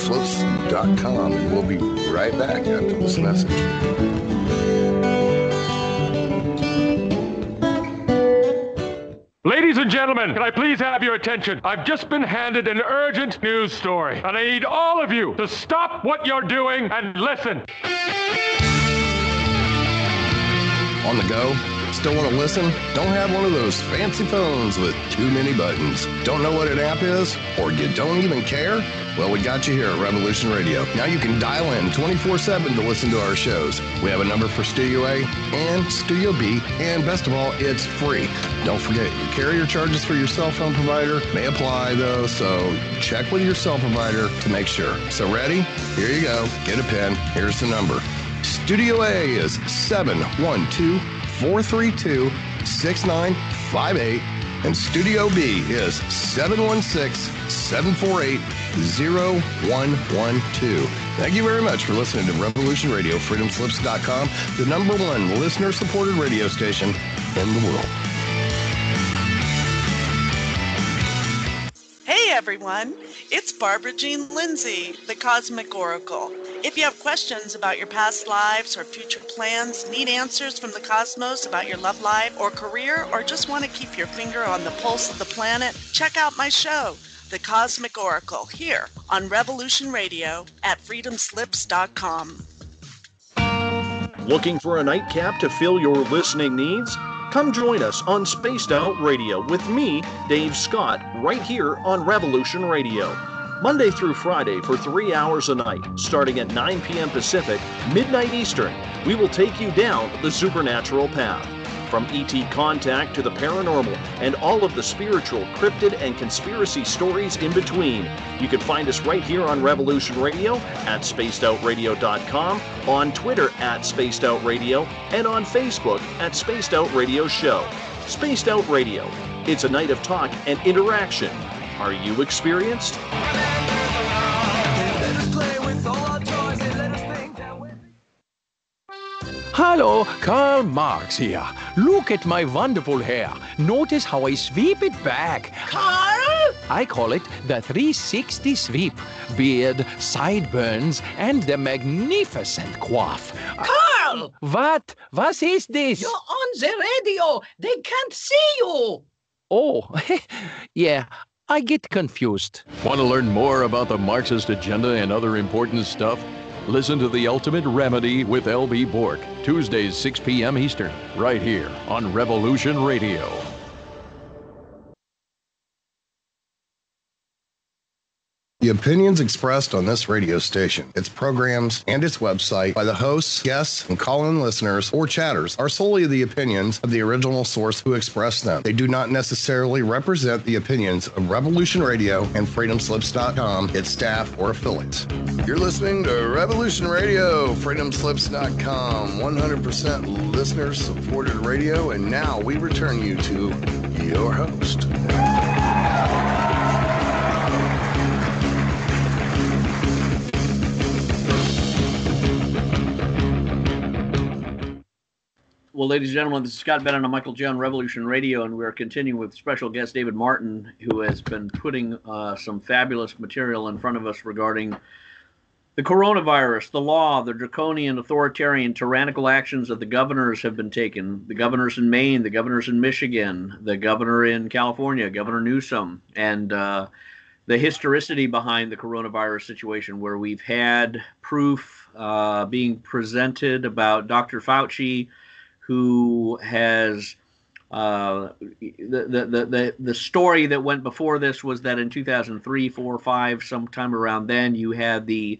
freedomslips.com, and we'll be right back after this message. Ladies and gentlemen, can I please have your attention? I've just been handed an urgent news story, and I need all of you to stop what you're doing and listen. On the go? Still want to listen? Don't have one of those fancy phones with too many buttons. Don't know what an app is? Or you don't even care? Well, we got you here at Revolution Radio. Now you can dial in 24/7 to listen to our shows. We have a number for Studio A and Studio B, and best of all, it's free. Don't forget, your carrier charges for your cell phone provider may apply, though, so check with your cell provider to make sure. So ready? Here you go. Get a pen. Here's the number. Studio A is 712-432-6958, and Studio B is 716-748-0112. Thank you very much for listening to Revolution Radio, freedomslips.com, the #1 listener-supported radio station in the world. Hey everyone, it's Barbara Jean Lindsay, the Cosmic Oracle. If you have questions about your past lives or future plans, need answers from the cosmos about your love life or career, or just want to keep your finger on the pulse of the planet, check out my show, The Cosmic Oracle, here on Revolution Radio at freedomslips.com. Looking for a nightcap to fill your listening needs? Come join us on Spaced Out Radio with me, Dave Scott, right here on Revolution Radio. Monday through Friday for 3 hours a night, starting at 9 p.m. Pacific, midnight Eastern, we will take you down the supernatural path. From ET contact to the paranormal and all of the spiritual, cryptid, and conspiracy stories in between. You can find us right here on Revolution Radio at spacedoutradio.com, on Twitter at Spaced Out Radio, and on Facebook at Spaced Out Radio Show. Spaced Out Radio. It's a night of talk and interaction. Are you experienced? Hello, Karl Marx here. Look at my wonderful hair. Notice how I sweep it back. Carl? I call it the 360 sweep. Beard, sideburns, and the magnificent coif. Carl! What? What is this? You're on the radio. They can't see you. Oh, yeah. I get confused. Want to learn more about the Marxist agenda and other important stuff? Listen to The Ultimate Remedy with L.B. Bork, Tuesdays 6 p.m. Eastern, right here on Revolution Radio. The opinions expressed on this radio station, its programs, and its website by the hosts, guests, and call-in listeners or chatters are solely the opinions of the original source who expressed them. They do not necessarily represent the opinions of Revolution Radio and freedomslips.com, its staff, or affiliates. You're listening to Revolution Radio, freedomslips.com, 100% listener-supported radio, and now we return you to your host. Well, ladies and gentlemen, this is Scott Bennett on Michael J. on Revolution Radio, and we're continuing with special guest David Martin, who has been putting some fabulous material in front of us regarding the coronavirus, the law, the draconian, authoritarian, tyrannical actions that the governors have been taken, the governors in Maine, the governors in Michigan, the governor in California, Governor Newsom, and the historicity behind the coronavirus situation, where we've had proof being presented about Dr. Fauci, who has the story that went before this was that in 2003, 4, 5, sometime around then, you had the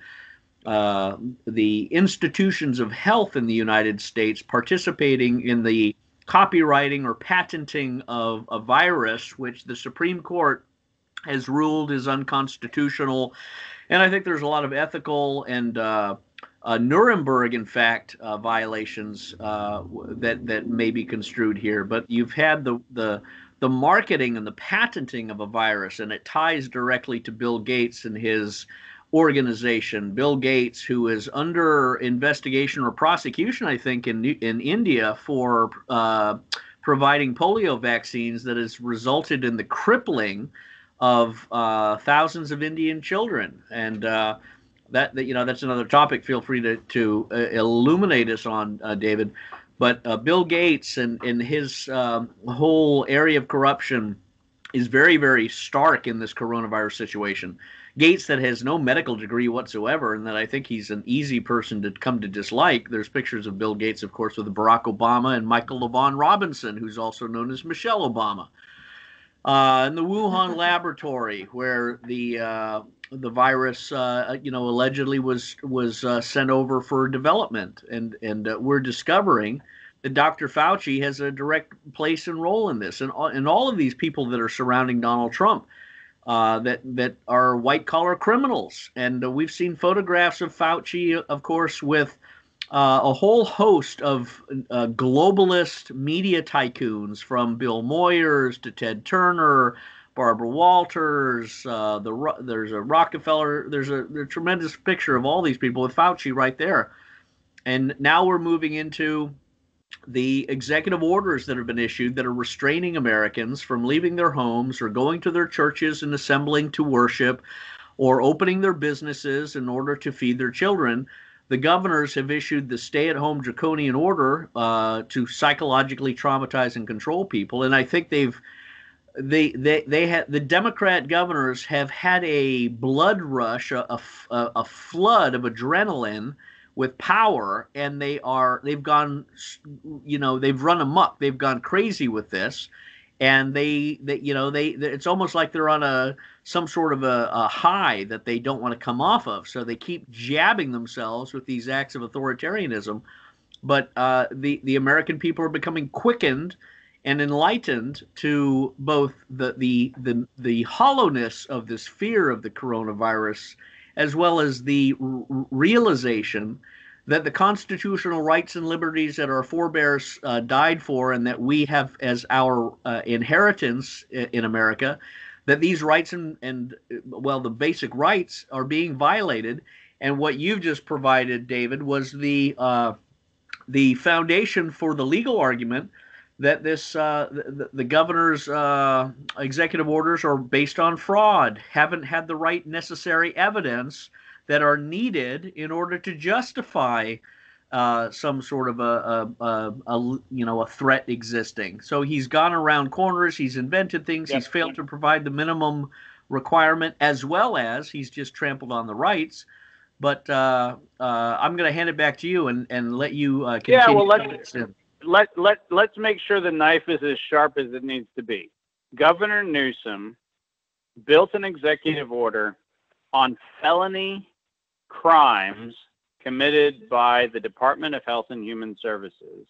institutions of health in the United States participating in the copywriting or patenting of a virus, which the Supreme Court has ruled is unconstitutional. And I think there's a lot of ethical and Nuremberg, in fact, violations that may be construed here. But you've had the marketing and the patenting of a virus, and it ties directly to Bill Gates and his organization. Bill Gates, who is under investigation or prosecution, I think, in India for providing polio vaccines that has resulted in the crippling of thousands of Indian children. And that that's another topic. Feel free to illuminate us on, David. But Bill Gates and his whole area of corruption is very, very stark in this coronavirus situation. Gates, that has no medical degree whatsoever, and that I think he's an easy person to come to dislike. There's pictures of Bill Gates, of course, with Barack Obama and Michael LaVaughn Robinson, who's also known as Michelle Obama. In the Wuhan laboratory, where the virus, allegedly was sent over for development, and we're discovering that Dr. Fauci has a direct place and role in this, and all of these people that are surrounding Donald Trump, that are white collar criminals, and we've seen photographs of Fauci, of course, with a whole host of globalist media tycoons, from Bill Moyers to Ted Turner, Barbara Walters. There's a Rockefeller. There's a tremendous picture of all these people with Fauci right there. And now we're moving into the executive orders that have been issued that are restraining Americans from leaving their homes or going to their churches and assembling to worship or opening their businesses in order to feed their children. The governors have issued the stay-at-home draconian order to psychologically traumatize and control people, and I think the Democrat governors have had a blood rush, a flood of adrenaline with power, and they've run amok. They've gone crazy with this, and it's almost like they're on some sort of a high that they don't want to come off of. So they keep jabbing themselves with these acts of authoritarianism. But the American people are becoming quickened and enlightened to both the hollowness of this fear of the coronavirus, as well as the realization that the constitutional rights and liberties that our forebears died for, and that we have as our inheritance in America, that these rights and the basic rights are being violated. And what you've just provided, David, was the foundation for the legal argument that the governor's executive orders are based on fraud, haven't had the right necessary evidence that are needed in order to justify some sort of a threat existing. So he's gone around corners, he's invented things, he's failed to provide the minimum requirement, as well as he's just trampled on the rights. But I'm going to hand it back to you and let you continue. Yeah, well, let's make sure the knife is as sharp as it needs to be. Governor Newsom built an executive order on felony crimes committed by the Department of Health and Human Services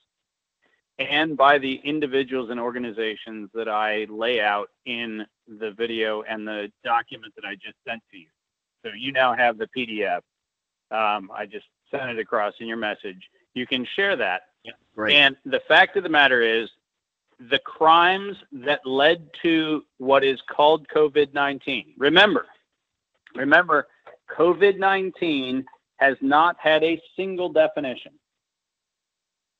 and by the individuals and organizations that I lay out in the video and the document that I just sent to you. So you now have the PDF. I just sent it across in your message. You can share that. Yeah, great. And the fact of the matter is, the crimes that led to what is called COVID-19. Remember, COVID-19 has not had a single definition.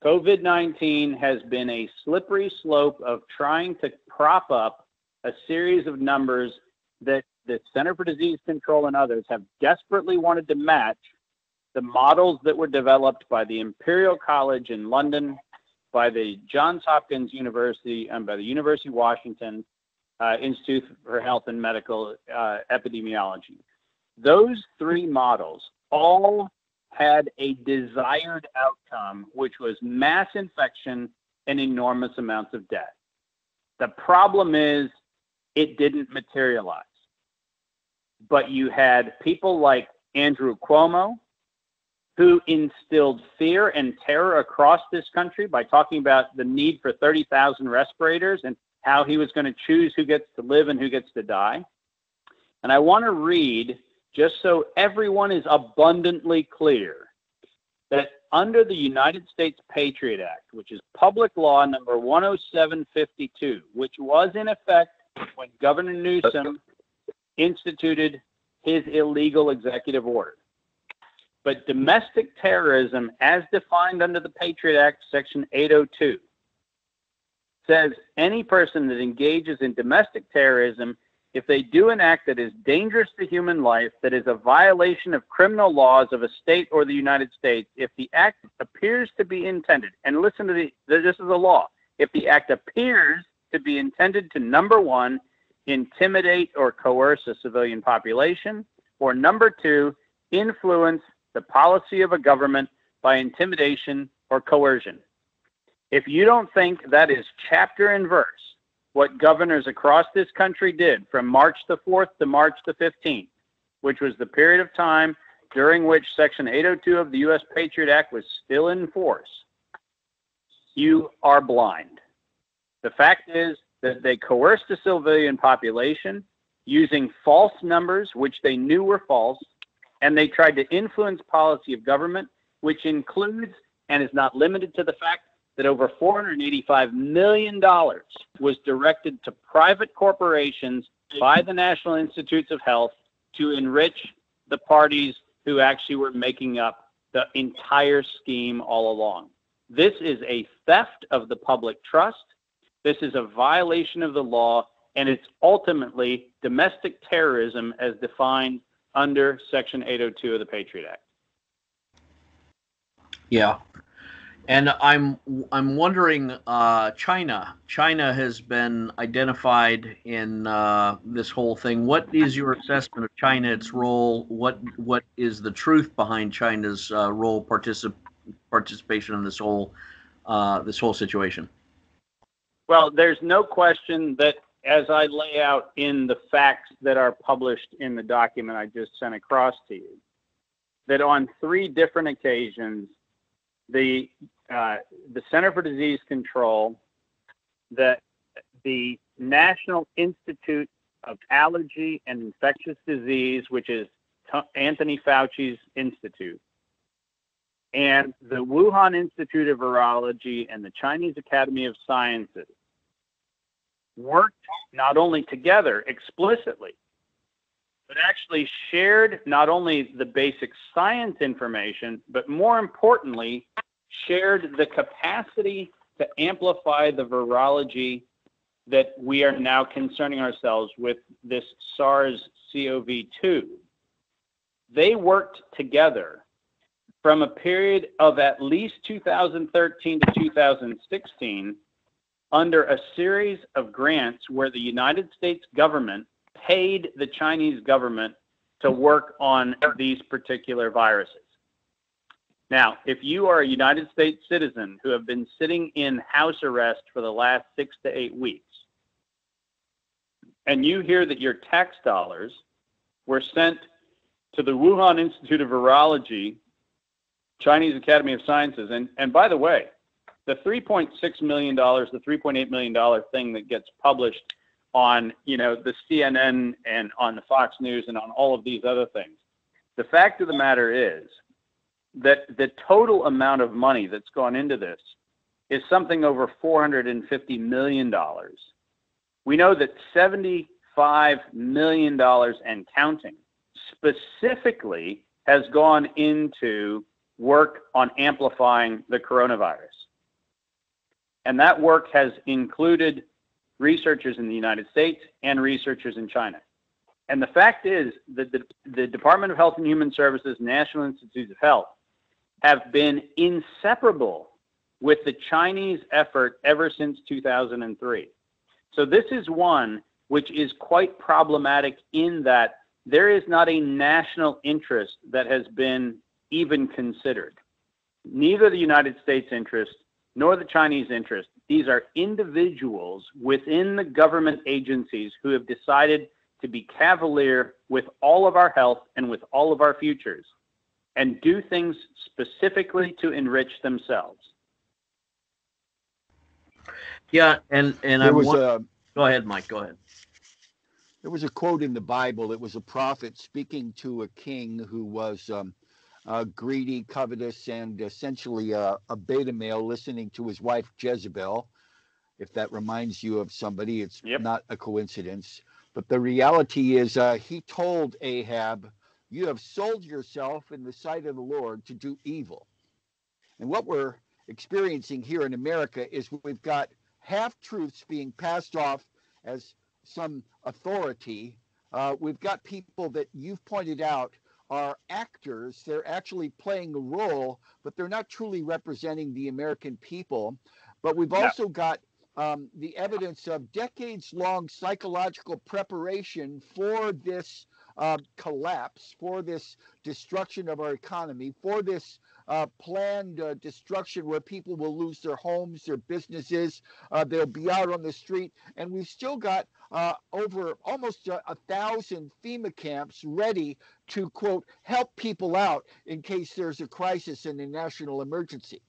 COVID-19 has been a slippery slope of trying to prop up a series of numbers that the Center for Disease Control and others have desperately wanted to match the models that were developed by the Imperial College in London, by the Johns Hopkins University, and by the University of Washington Institute for Health and Medical Epidemiology. Those three models all had a desired outcome, which was mass infection and enormous amounts of death. The problem is it didn't materialize. But you had people like Andrew Cuomo, who instilled fear and terror across this country by talking about the need for 30,000 respirators and how he was going to choose who gets to live and who gets to die. And I want to read, just so everyone is abundantly clear, that under the United States Patriot Act, which is public law number 10752, which was in effect when Governor Newsom instituted his illegal executive order. But domestic terrorism, as defined under the Patriot Act, Section 802, says any person that engages in domestic terrorism if they do an act that is dangerous to human life, that is a violation of criminal laws of a state or the United States, if the act appears to be intended, and listen to this is a law, if the act appears to be intended to, number one, intimidate or coerce a civilian population, or number two, influence the policy of a government by intimidation or coercion. If you don't think that is chapter and verse what governors across this country did from March the 4th to March the 15th, which was the period of time during which Section 802 of the U.S. Patriot Act was still in force, you are blind. The fact is that they coerced the civilian population using false numbers, which they knew were false, and they tried to influence policy of government, which includes and is not limited to the fact that over $485 million was directed to private corporations by the National Institutes of Health to enrich the parties who actually were making up the entire scheme all along. This is a theft of the public trust. This is a violation of the law, and it's ultimately domestic terrorism as defined under Section 802 of the Patriot Act. Yeah. And I'm wondering, China has been identified in this whole thing. What is your assessment of China, its role? What is the truth behind China's role, participation in this whole situation? Well, there's no question that, as I lay out in the facts that are published in the document I just sent across to you, that on 3 different occasions, the Center for Disease Control, the National Institute of Allergy and Infectious Disease, which is Anthony Fauci's institute, and the Wuhan Institute of Virology and the Chinese Academy of Sciences worked not only together explicitly, but actually shared not only the basic science information, but more importantly, shared the capacity to amplify the virology that we are now concerning ourselves with, this SARS-CoV-2. They worked together from a period of at least 2013 to 2016 under a series of grants where the United States government paid the Chinese government to work on these particular viruses. Now, if you are a United States citizen who have been sitting in house arrest for the last 6 to 8 weeks, and you hear that your tax dollars were sent to the Wuhan Institute of Virology, Chinese Academy of Sciences, and by the way, the $3.6 million, the $3.8 million thing that gets published on, the CNN and on the Fox News and on all of these other things, the fact of the matter is that the total amount of money that's gone into this is something over $450 million. We know that $75 million and counting specifically has gone into work on amplifying the coronavirus. And that work has included researchers in the United States and researchers in China. And the fact is that the Department of Health and Human Services, National Institutes of Health, have been inseparable with the Chinese effort ever since 2003. So this is one which is quite problematic in that there is not a national interest that has been even considered. Neither the United States interest nor the Chinese interest. These are individuals within the government agencies who have decided to be cavalier with all of our health and with all of our futures and do things specifically to enrich themselves. Yeah, and go ahead, Mike, go ahead. There was a quote in the Bible. It was a prophet speaking to a king who was greedy, covetous, and essentially a beta male listening to his wife Jezebel. If that reminds you of somebody, it's not a coincidence. But the reality is he told Ahab, you have sold yourself in the sight of the Lord to do evil. And what we're experiencing here in America is we've got half-truths being passed off as some authority. We've got people that you've pointed out are actors. They're actually playing a role, but they're not truly representing the American people. But we've also got the evidence of decades-long psychological preparation for this collapse, for this destruction of our economy, for this planned destruction where people will lose their homes, their businesses, they'll be out on the street. And we've still got over almost 1,000 FEMA camps ready to, quote, help people out in case there's a crisis and a national emergency.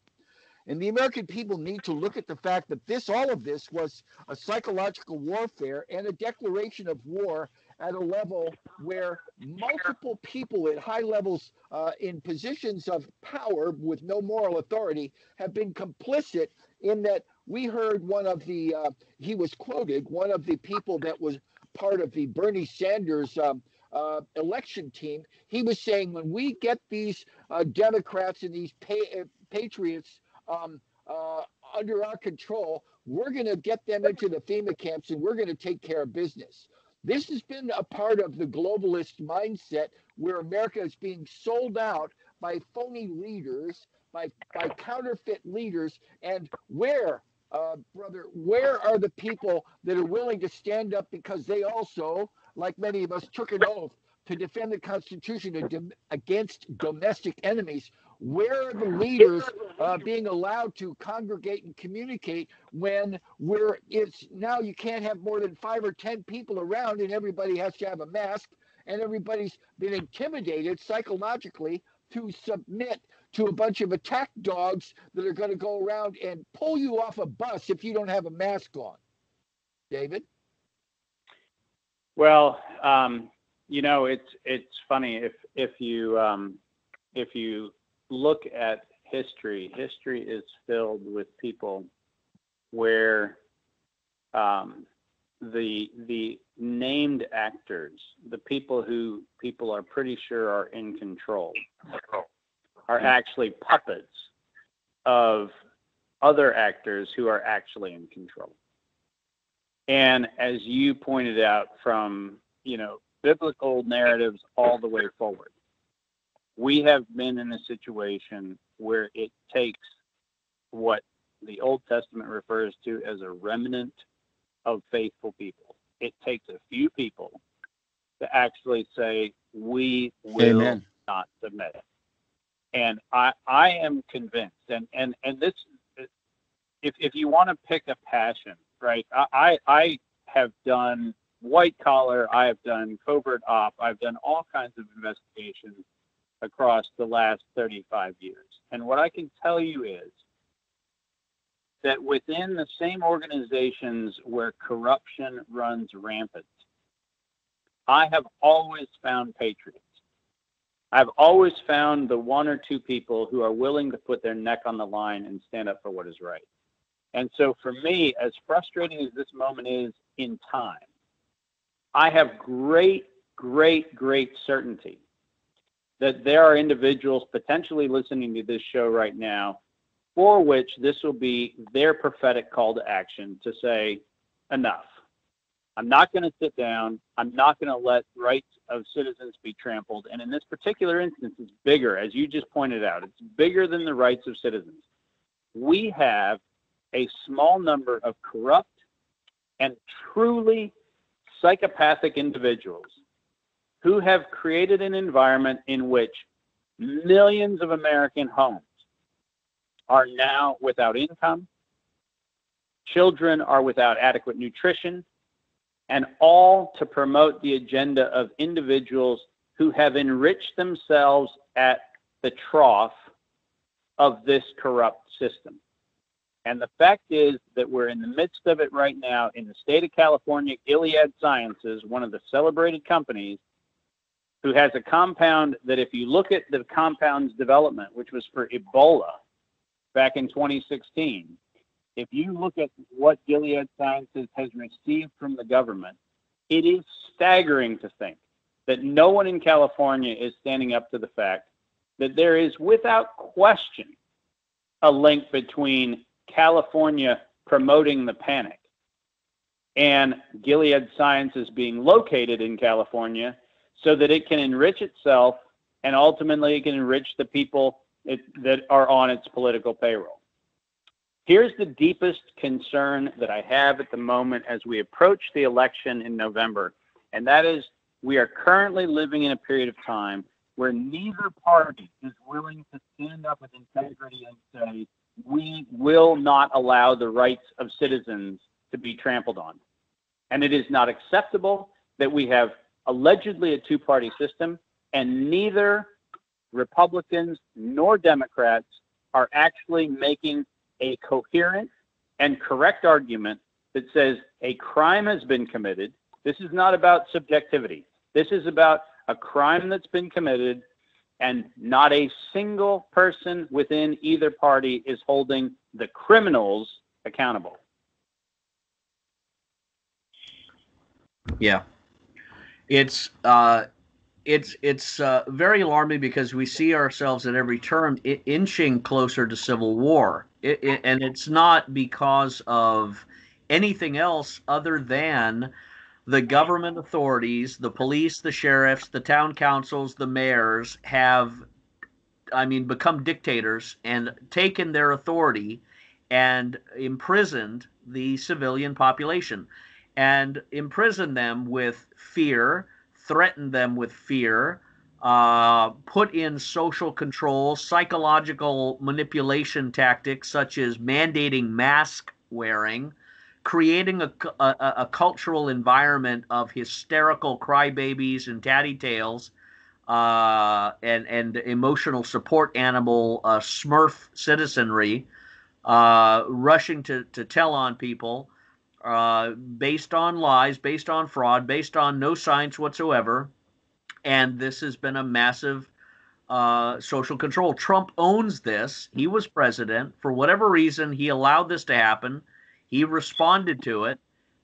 And the American people need to look at the fact that all of this was a psychological warfare and a declaration of war at a level where multiple people at high levels in positions of power with no moral authority have been complicit in that. We heard one of the, he was quoted, one of the people that was part of the Bernie Sanders election team. He was saying, when we get these Democrats and these patriots under our control, we're going to get them into the FEMA camps and we're going to take care of business. This has been a part of the globalist mindset where America is being sold out by phony leaders, by counterfeit leaders. And where are the people that are willing to stand up because they also, like many of us, took an oath to defend the Constitution against domestic enemies? Where are the leaders being allowed to congregate and communicate when it's now you can't have more than 5 or 10 people around and everybody has to have a mask and everybody's been intimidated psychologically to submit to a bunch of attack dogs that are going to go around and pull you off a bus if you don't have a mask on? David? Well, it's funny if you look at history is filled with people where the named actors, the people who people are pretty sure are in control, are actually puppets of other actors who are actually in control. And as you pointed out, from biblical narratives all the way forward, we have been in a situation where it takes what the Old Testament refers to as a remnant of faithful people. It takes a few people to actually say, we will not submit. And I am convinced, and this, if you want to pick a passion, right? I have done white collar, I have done covert op, I've done all kinds of investigations across the last 35 years. And what I can tell you is that within the same organizations where corruption runs rampant, I have always found patriots. I've always found the one or two people who are willing to put their neck on the line and stand up for what is right. And so for me, as frustrating as this moment is in time, I have great certainty that there are individuals potentially listening to this show right now for which this will be their prophetic call to action to say, enough. I'm not going to sit down. I'm not going to let rights of citizens be trampled. And in this particular instance, it's bigger, as you just pointed out. It's bigger than the rights of citizens. We have a small number of corrupt and truly psychopathic individuals who have created an environment in which millions of American homes are now without income, children are without adequate nutrition, and all to promote the agenda of individuals who have enriched themselves at the trough of this corrupt system. And the fact is that we're in the midst of it right now in the state of California. Gilead Sciences, one of the celebrated companies, who has a compound that, if you look at the compound's development, which was for Ebola back in 2016, if you look at what Gilead Sciences has received from the government, it is staggering to think that no one in California is standing up to the fact that there is, without question, a link between California promoting the panic and Gilead Science is being located in California so that it can enrich itself and ultimately it can enrich the people that are on its political payroll. Here's the deepest concern that I have at the moment as we approach the election in November, and that is we are currently living in a period of time where neither party is willing to stand up with integrity and say, we will not allow the rights of citizens to be trampled on. And it is not acceptable that we have allegedly a two-party system, and neither Republicans nor Democrats are actually making a coherent and correct argument that says a crime has been committed. This is not about subjectivity. This is about a crime that's been committed, and not a single person within either party is holding the criminals accountable. Yeah, it's very alarming because we see ourselves at every turn inching closer to civil war, and it's not because of anything else other than the government authorities, the police, the sheriffs, the town councils, the mayors have, become dictators and taken their authority and imprisoned the civilian population and imprisoned them with fear, threatened them with fear, put in social control, psychological manipulation tactics such as mandating mask wearing, creating a cultural environment of hysterical crybabies and tatty-tales, and emotional support animal Smurf citizenry, rushing to tell on people based on lies, based on fraud, based on no science whatsoever. And this has been a massive social control. Trump owns this. He was president. For whatever reason, he allowed this to happen. He responded to it.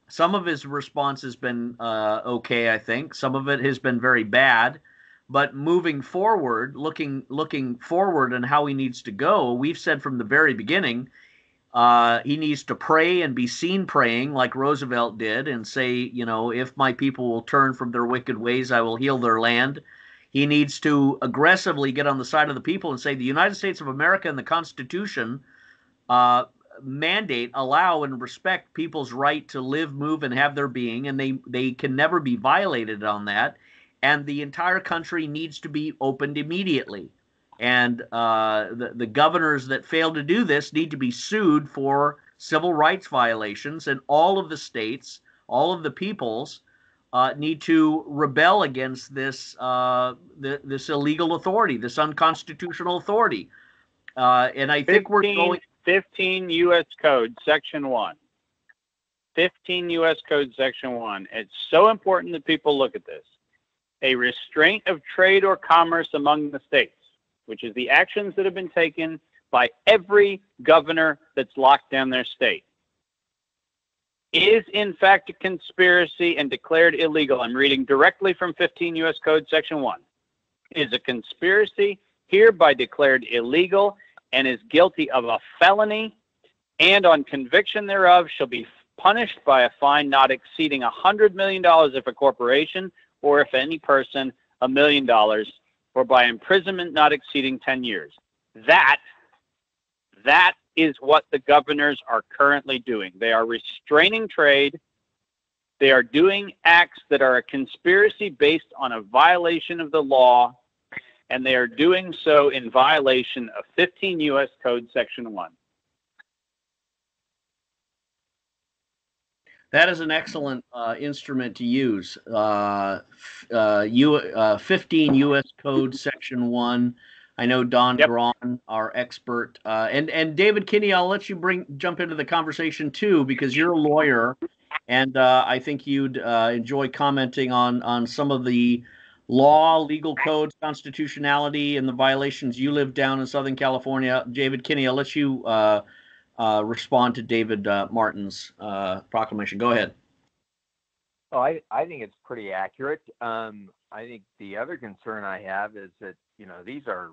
Some of his response has been okay, I think. Some of it has been very bad. But moving forward, looking forward and how he needs to go, we've said from the very beginning, he needs to pray and be seen praying like Roosevelt did and say, if my people will turn from their wicked ways, I will heal their land. He needs to aggressively get on the side of the people and say the United States of America and the Constitution mandate, allow, and respect people's right to live, move, and have their being, and they can never be violated on that. And the entire country needs to be opened immediately. And the governors that fail to do this need to be sued for civil rights violations, and all of the states, all of the peoples need to rebel against this this illegal authority, this unconstitutional authority. And I think we're going 15 U.S. Code, Section 1. 15 U.S. Code, Section 1. It's so important that people look at this. A restraint of trade or commerce among the states, which is the actions that have been taken by every governor that's locked down their state, is in fact a conspiracy and declared illegal. I'm reading directly from 15 U.S. Code, Section 1. Is a conspiracy hereby declared illegal and is guilty of a felony, and on conviction thereof shall be punished by a fine not exceeding $100 million if a corporation, or if any person, $1 million, or by imprisonment not exceeding 10 years. That is what the governors are currently doing. They are restraining trade. They are doing acts that are a conspiracy based on a violation of the law, and they are doing so in violation of 15 U.S. Code, Section 1. That is an excellent instrument to use. 15 U.S. Code, Section 1. I know Don Braun, our expert, and David Kinney, I'll let you jump into the conversation too, because you're a lawyer, and I think you'd enjoy commenting on some of the law, legal codes, constitutionality, and the violations. You live down in Southern California. David Kinney, I'll let you respond to David Martin's proclamation. Go ahead. Oh, I think it's pretty accurate. I think the other concern I have is that, these are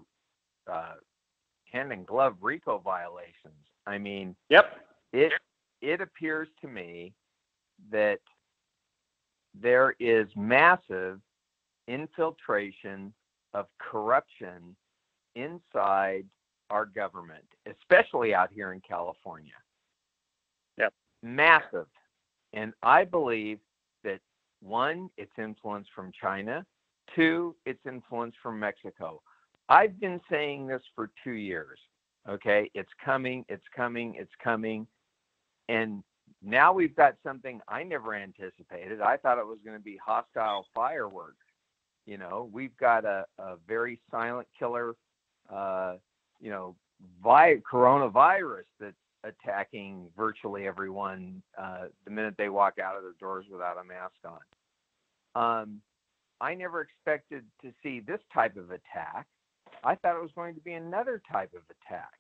hand-in-glove RICO violations. I mean, yep. It appears to me that there is massive infiltration of corruption inside our government, especially out here in California. Yep. Massive. And I believe that, one, it's influence from China. Two, it's influence from Mexico. I've been saying this for 2 years. Okay, it's coming, it's coming, it's coming. And now we've got something I never anticipated. I thought it was going to be hostile fireworks. You know, we've got a very silent killer, coronavirus that's attacking virtually everyone the minute they walk out of their doors without a mask on. I never expected to see this type of attack. I thought it was going to be another type of attack.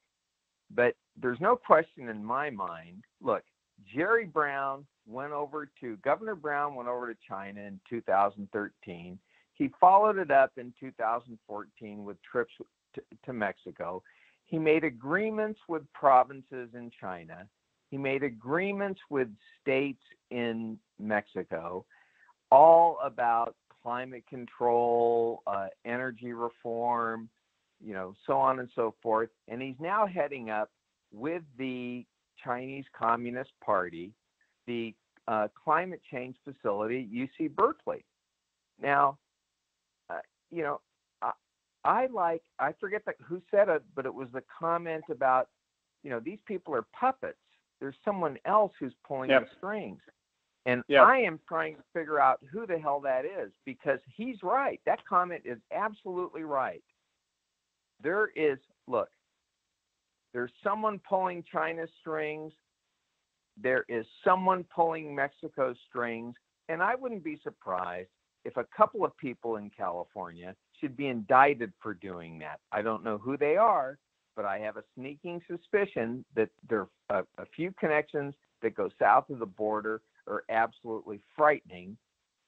But there's no question in my mind. Look, Governor Brown went over to China in 2013. He followed it up in 2014 with trips to Mexico. He made agreements with provinces in China. He made agreements with states in Mexico, all about climate control, energy reform, so on and so forth. And he's now heading up with the Chinese Communist Party, the climate change facility at UC Berkeley. Now, I forget who said it, but it was the comment about, these people are puppets. There's someone else who's pulling the strings. And I am trying to figure out who the hell that is, because he's right. That comment is absolutely right. There's someone pulling China's strings. There is someone pulling Mexico's strings. And I wouldn't be surprised if a couple of people in California should be indicted for doing that. I don't know who they are, but I have a sneaking suspicion that there are a few connections that go south of the border are absolutely frightening,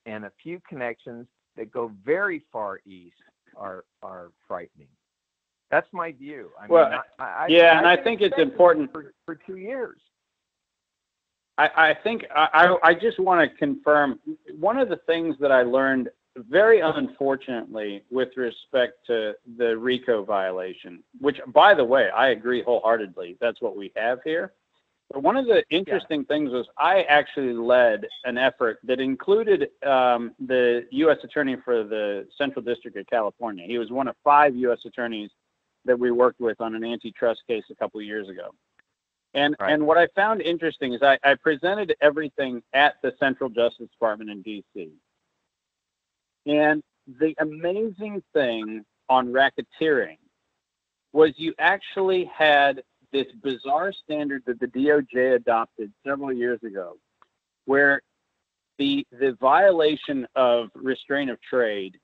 and a few connections that go very far east are frightening. That's my view. I think it's important for 2 years. I think I just want to confirm one of the things that I learned very unfortunately with respect to the RICO violation, which, by the way, I agree wholeheartedly. That's what we have here. But one of the interesting things was I actually led an effort that included the U.S. Attorney for the Central District of California. He was one of 5 U.S. attorneys that we worked with on an antitrust case a couple of years ago. And what I found interesting is I presented everything at the Central Justice Department in D.C. And the amazing thing on racketeering was you actually had this bizarre standard that the DOJ adopted several years ago, where the violation of restraint of trade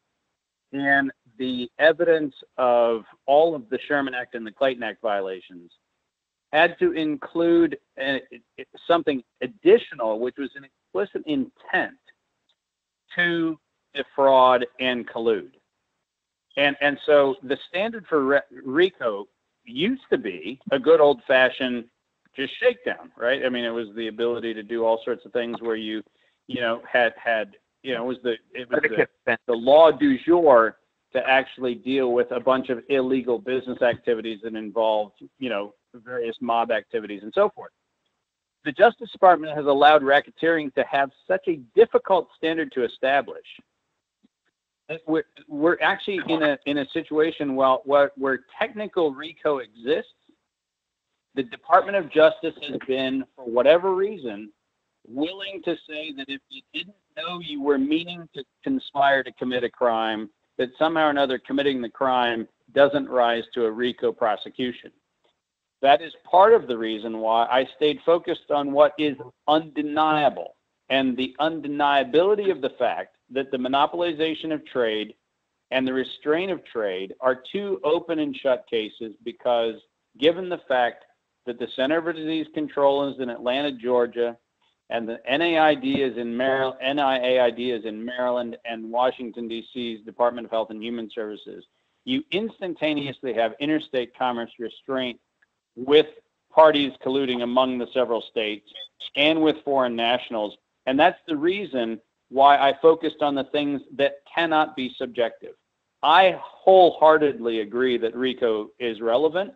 and the evidence of all of the Sherman Act and the Clayton Act violations had to include something additional, which was an explicit intent to defraud and collude. And so the standard for RICO used to be a good old-fashioned just shakedown, right? I mean, it was the ability to do all sorts of things where you had it was the law du jour to actually deal with a bunch of illegal business activities that involved, various mob activities and so forth. The Justice Department has allowed racketeering to have such a difficult standard to establish. We're actually in a situation where technical RICO exists. The Department of Justice has been, for whatever reason, willing to say that if you didn't know you were meaning to conspire to commit a crime, that somehow or another committing the crime doesn't rise to a RICO prosecution. That is part of the reason why I stayed focused on what is undeniable, and the undeniability of the fact that the monopolization of trade and the restraint of trade are two open and shut cases, because given the fact that the Center for Disease Control is in Atlanta, Georgia, and the NIAID is in Maryland, and Washington, D.C.'s Department of Health and Human Services, you instantaneously have interstate commerce restraint with parties colluding among the several states and with foreign nationals And that's the reason why I focused on the things that cannot be subjective. I wholeheartedly agree that RICO is relevant,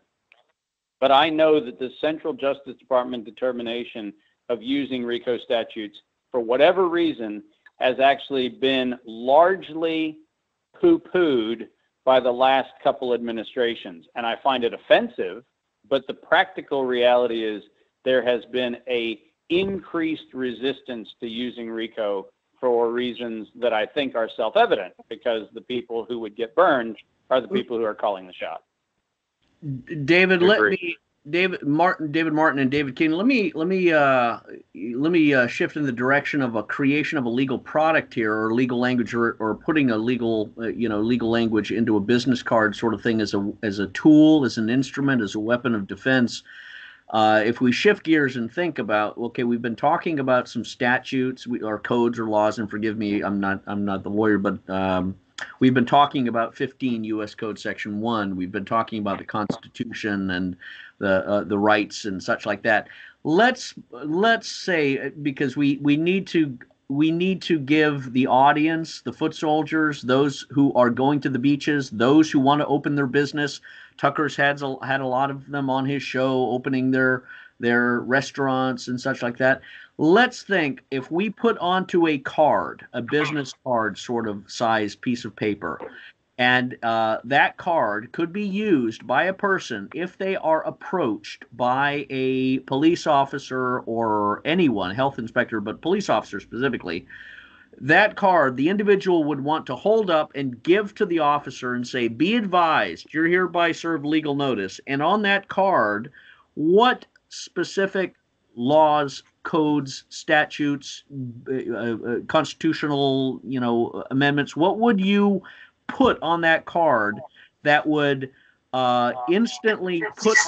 but I know that the Central Justice Department determination of using RICO statutes, for whatever reason, has actually been largely poo-pooed by the last couple administrations. And I find it offensive, but the practical reality is there has been a increased resistance to using RICO for reasons that I think are self-evident, because the people who would get burned are the people who are calling the shot. David, David Martin and David King, let me shift in the direction of a creation of a legal product here, or legal language, or putting a legal legal language into a business card sort of thing as a tool, as an instrument, as a weapon of defense. If we shift gears and think about, okay, we've been talking about some statutes or codes or laws, and forgive me, I'm not the lawyer, but we've been talking about 15 U.S. Code Section 1. We've been talking about the Constitution and the rights and such like that. Let's say, because we need to give the audience, the foot soldiers, those who are going to the beaches, those who want to open their business. Tucker's had a lot of them on his show, opening their restaurants and such like that. Let's think, if we put onto a card, a business card sort of size piece of paper, and that card could be used by a person if they are approached by a police officer or anyone, health inspector, but police officer specifically. That card, the individual would want to hold up and give to the officer and say, "Be advised, you're hereby served legal notice." And on that card, what specific laws, codes, statutes, constitutional, amendments, what would you put on that card that would instantly put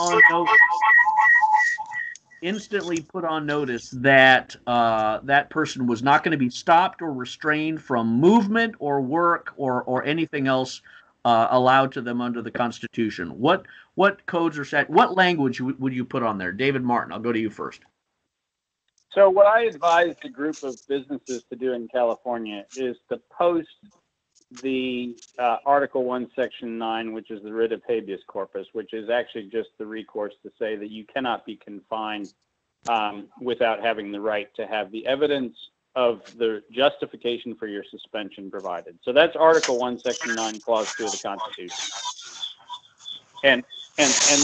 on notice that that person was not going to be stopped or restrained from movement or work or anything else allowed to them under the Constitution? What codes or what language would you put on there? David Martin, I'll go to you first. So what I advised a group of businesses to do in California is to post the Article 1, Section 9, which is the writ of habeas corpus, which is actually just the recourse to say that you cannot be confined without having the right to have the evidence of the justification for your suspension provided. So that's Article 1, Section 9, Clause 2 of the Constitution. And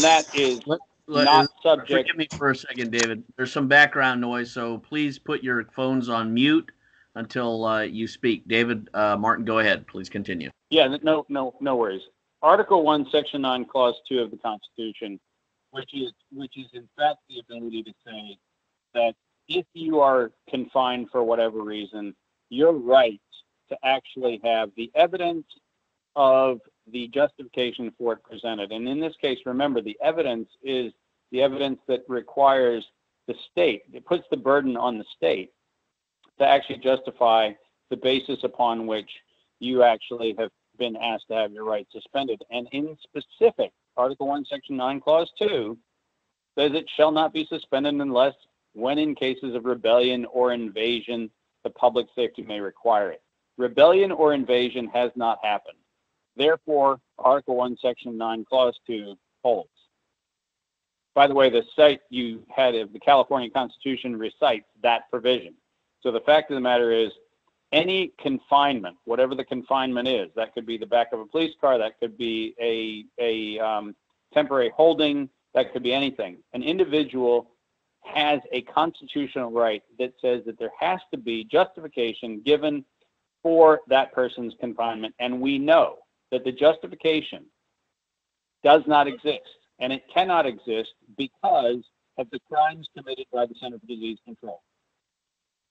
that is not subject... Forgive me for a second, David. There's some background noise, so please put your phones on mute until you speak. David Martin, go ahead. Please continue. Yeah, no worries. Article 1, Section 9, Clause 2 of the Constitution, which is in fact the ability to say that if you are confined for whatever reason, your right to actually have the evidence of the justification for it presented. And in this case, remember, the evidence is the evidence that requires the state. It puts the burden on the state to actually justify the basis upon which you actually have been asked to have your rights suspended. And in specific, Article 1, Section 9, Clause 2 says it shall not be suspended unless when in cases of rebellion or invasion, the public safety may require it. Rebellion or invasion has not happened. Therefore, Article 1, Section 9, Clause 2 holds. By the way, the cite you had of the California Constitution recites that provision. So the fact of the matter is, any confinement, whatever the confinement is, that could be the back of a police car, that could be a temporary holding, that could be anything. An individual has a constitutional right that says that there has to be justification given for that person's confinement. And we know that the justification does not exist, and it cannot exist because of the crimes committed by the Center for Disease Control.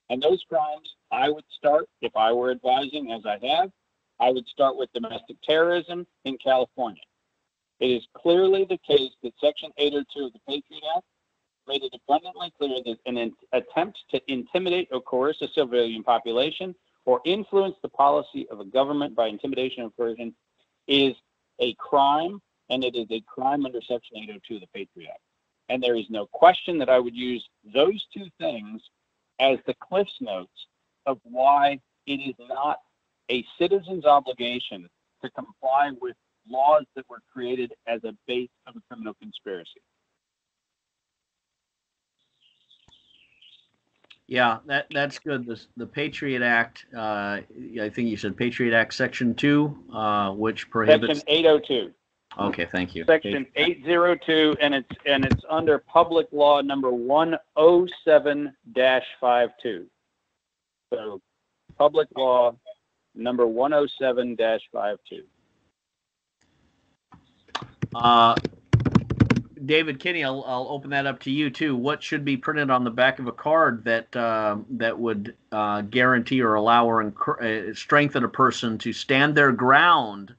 And those crimes, I would start, if I were advising, as I have, I would start with domestic terrorism in California. It is clearly the case that Section 802 of the Patriot Act made it abundantly clear that an attempt to intimidate or coerce a civilian population or influence the policy of a government by intimidation or coercion is a crime, and it is a crime under Section 802 of the Patriot Act. And there is no question that I would use those two things as the Cliff's Notes of why it is not a citizen's obligation to comply with laws that were created as a base of a criminal conspiracy. Yeah, that's good. The Patriot Act, I think you said Patriot Act Section 2, which prohibits... Section 802. Okay, thank you. Section 802, and it's under Public Law number 107-52. So, Public Law number 107-52. David Kinney, I'll open that up to you too. What should be printed on the back of a card that would guarantee or allow or strengthen a person to stand their ground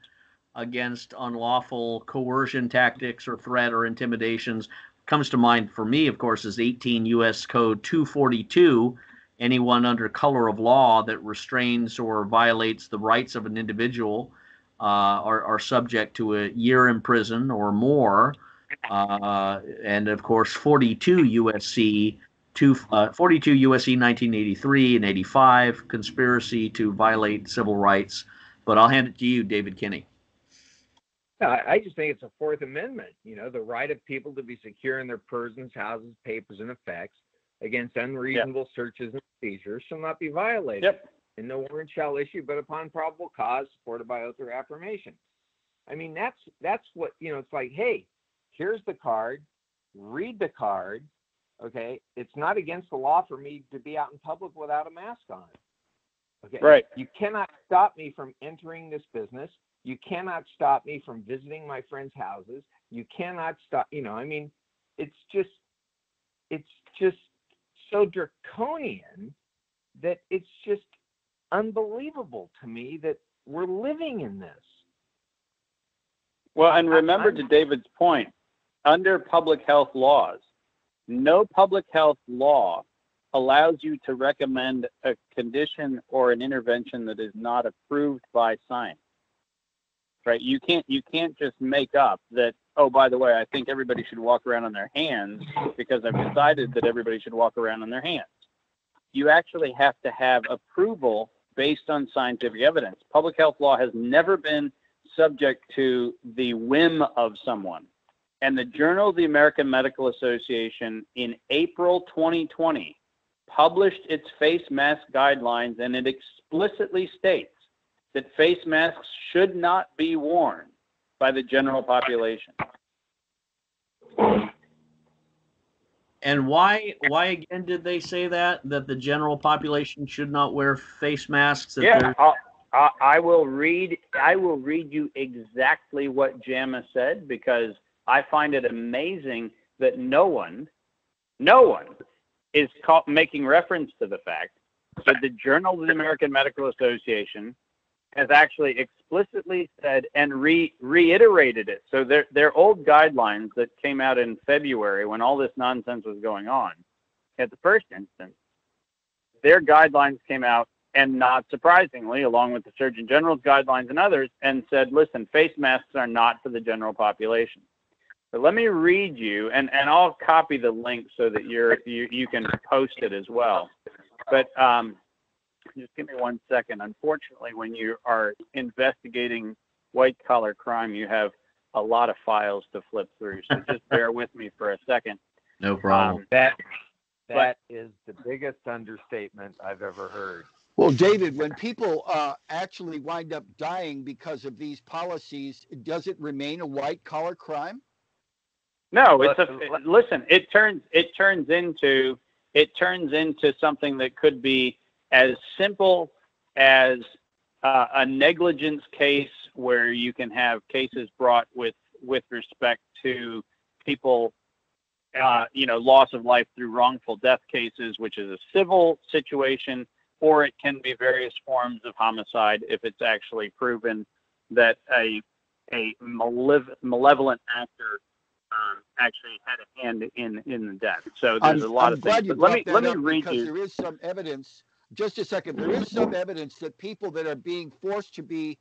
against unlawful coercion tactics or threat or intimidations? Comes to mind for me, of course, is 18 U.S. Code 242. Anyone under color of law that restrains or violates the rights of an individual are subject to a year in prison or more. And of course, 42 USC 1983 and 85, conspiracy to violate civil rights. But I'll hand it to you, David Kinney. I just think it's a Fourth Amendment, the right of people to be secure in their persons, houses, papers, and effects against unreasonable searches and seizures shall not be violated. Yep. And no warrant shall issue but upon probable cause supported by oath or affirmation. I mean, that's what, it's like, hey, here's the card, read the card, okay? It's not against the law for me to be out in public without a mask on. Okay. Right. You cannot stop me from entering this business. You cannot stop me from visiting my friends' houses. You cannot stop, it's just so draconian that it's just unbelievable to me that we're living in this. Well, and remember, to David's point, under public health laws, no public health law allows you to recommend a condition or an intervention that is not approved by science. Right? You can't just make up that, oh, by the way, I think everybody should walk around on their hands because I've decided that everybody should walk around on their hands. You actually have to have approval based on scientific evidence. Public health law has never been subject to the whim of someone. And the Journal of the American Medical Association in April 2020 published its face mask guidelines, and it explicitly states that face masks should not be worn by the general population. And why again did they say that the general population should not wear face masks? I will read you exactly what JAMA said, because I find it amazing that no one is making reference to the fact that the Journal of the American Medical Association has actually explicitly said and reiterated it. So their old guidelines that came out in February when all this nonsense was going on, at the first instance, their guidelines came out, and not surprisingly, along with the Surgeon General's guidelines and others, and said, listen, face masks are not for the general population. But let me read you, and I'll copy the link so that you can post it as well. But just give me 1 second. Unfortunately, when you are investigating white-collar crime, you have a lot of files to flip through. So just bear with me for a second. No problem. That is the biggest understatement I've ever heard. Well, David, when people actually wind up dying because of these policies, does it remain a white-collar crime? No, listen. It turns into something that could be as simple as a negligence case, where you can have cases brought with respect to people, loss of life through wrongful death cases, which is a civil situation, or it can be various forms of homicide if it's actually proven that a malevolent actor actually had a hand in the death. So there's a lot of things. But let me read you. There is some evidence. Just a second. There is some evidence that people that are being forced to be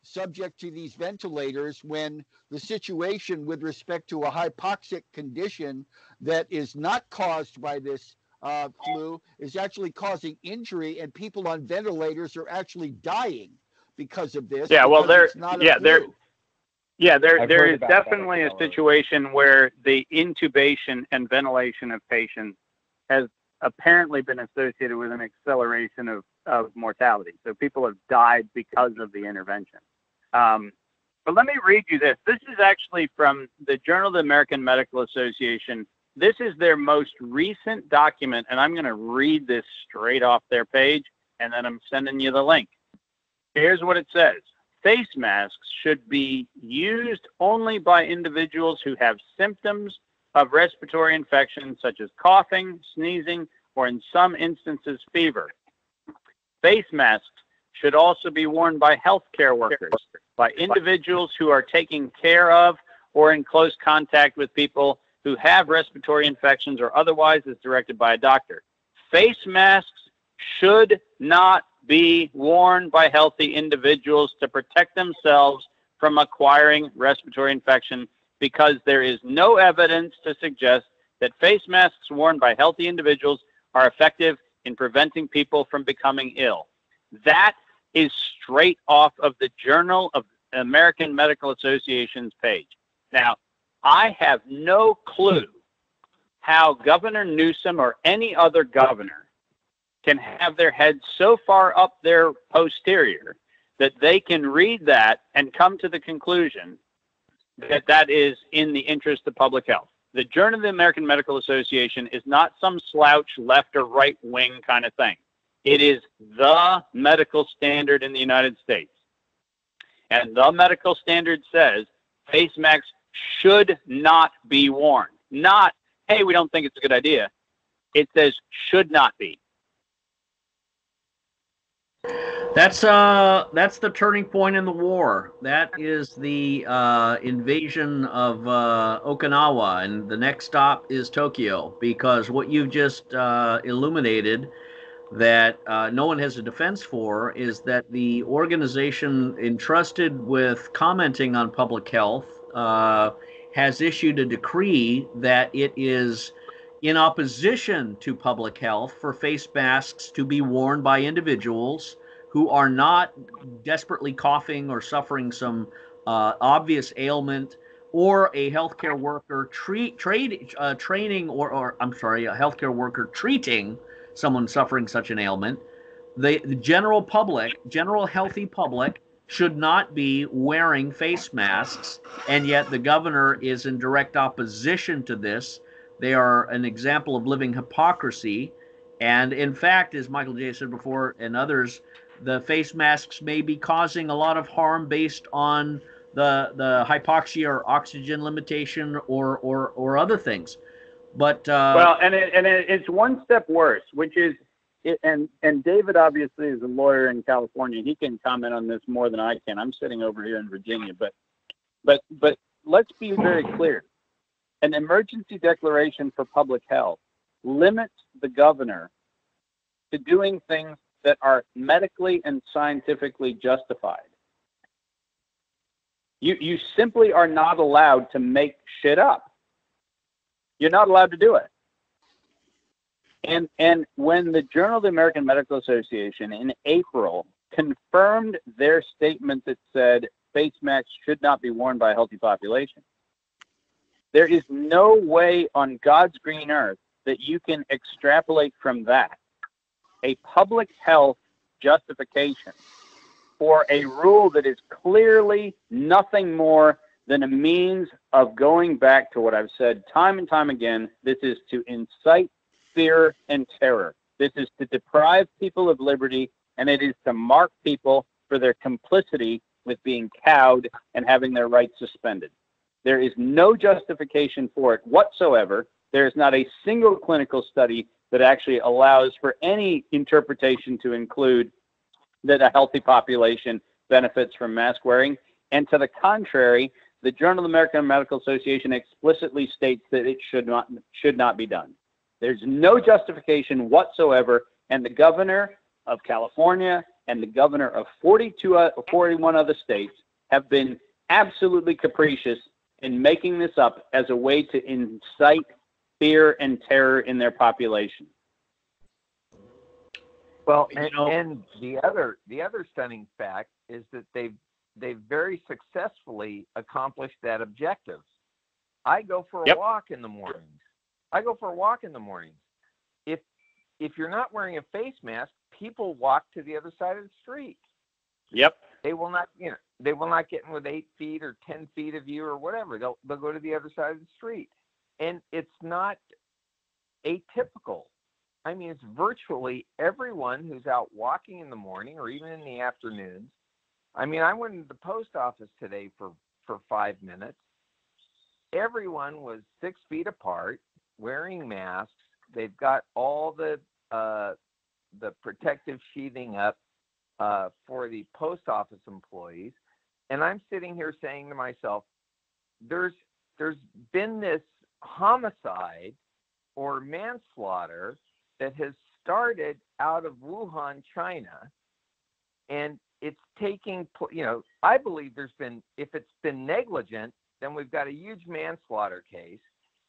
subject to these ventilators, when the situation with respect to a hypoxic condition that is not caused by this flu is actually causing injury, and people on ventilators are actually dying because of this. Yeah, well, there is about definitely that, a situation where the intubation and ventilation of patients has apparently been associated with an acceleration of mortality. So people have died because of the intervention. But let me read you this. This is actually from the Journal of the American Medical Association. This is their most recent document, and I'm going to read this straight off their page, and then I'm sending you the link. Here's what it says. Face masks should be used only by individuals who have symptoms of respiratory infections such as coughing, sneezing, or in some instances, fever. Face masks should also be worn by healthcare workers, by individuals who are taking care of or in close contact with people who have respiratory infections or otherwise as directed by a doctor. Face masks should not be worn by healthy individuals to protect themselves from acquiring respiratory infection because there is no evidence to suggest that face masks worn by healthy individuals are effective in preventing people from becoming ill. That is straight off of the Journal of the American Medical Association's page. Now, I have no clue how Governor Newsom or any other governor can have their head so far up their posterior that they can read that and come to the conclusion that that is in the interest of public health. The Journal of the American Medical Association is not some slouch left or right wing kind of thing. It is the medical standard in the United States. And the medical standard says face masks should not be worn. Not, hey, we don't think it's a good idea. It says should not be. That's the turning point in the war. That is the invasion of Okinawa, and the next stop is Tokyo, because what you've just illuminated that no one has a defense for is that the organization entrusted with commenting on public health has issued a decree that it is in opposition to public health for face masks to be worn by individuals who are not desperately coughing or suffering some obvious ailment, or a healthcare worker training, or I'm sorry, a healthcare worker treating someone suffering such an ailment. The general public, general healthy public, should not be wearing face masks, and yet the governor is in direct opposition to this. They are an example of living hypocrisy. And in fact, as Michael J. said before, and others, the face masks may be causing a lot of harm based on the hypoxia or oxygen limitation or other things. But well, and it's one step worse, which is, and David obviously is a lawyer in California. He can comment on this more than I can. I'm sitting over here in Virginia, but let's be very clear. An emergency declaration for public health limits the governor to doing things that are medically and scientifically justified. You simply are not allowed to make shit up. You're not allowed to do it. And when the Journal of the American Medical Association in April confirmed their statement that said face masks should not be worn by a healthy population, there is no way on God's green earth that you can extrapolate from that a public health justification for a rule that is clearly nothing more than a means of going back to what I've said time and time again. This is to incite fear and terror. This is to deprive people of liberty, and it is to mark people for their complicity with being cowed and having their rights suspended. There is no justification for it whatsoever. There is not a single clinical study that actually allows for any interpretation to include that a healthy population benefits from mask wearing. And to the contrary, the Journal of the American Medical Association explicitly states that it should not be done. There's no justification whatsoever, and the governor of California and the governor of 41 other states have been absolutely capricious in making this up as a way to incite fear and terror in their population. Well, and the other stunning fact is that they've very successfully accomplished that objective. I go for a walk in the mornings. If you're not wearing a face mask, people walk to the other side of the street. Yep. They will not get in with 8 feet or 10 feet of you or whatever. They'll go to the other side of the street. And it's not atypical. I mean, it's virtually everyone who's out walking in the morning or even in the afternoons. I mean, I went to the post office today for 5 minutes. Everyone was 6 feet apart, wearing masks. They've got all the protective sheathing up for the post office employees. And I'm sitting here saying to myself, there's been this homicide or manslaughter that has started out of Wuhan, China, and it's taking, I believe if it's been negligent, then we've got a huge manslaughter case.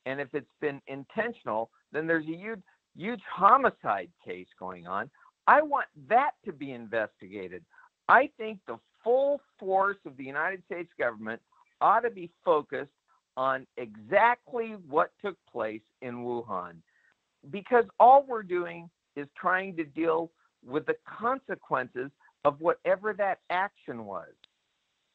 And if it's been intentional, then there's a huge homicide case going on. I want that to be investigated. I think the full force of the United States government ought to be focused on exactly what took place in Wuhan, because all we're doing is trying to deal with the consequences of whatever that action was.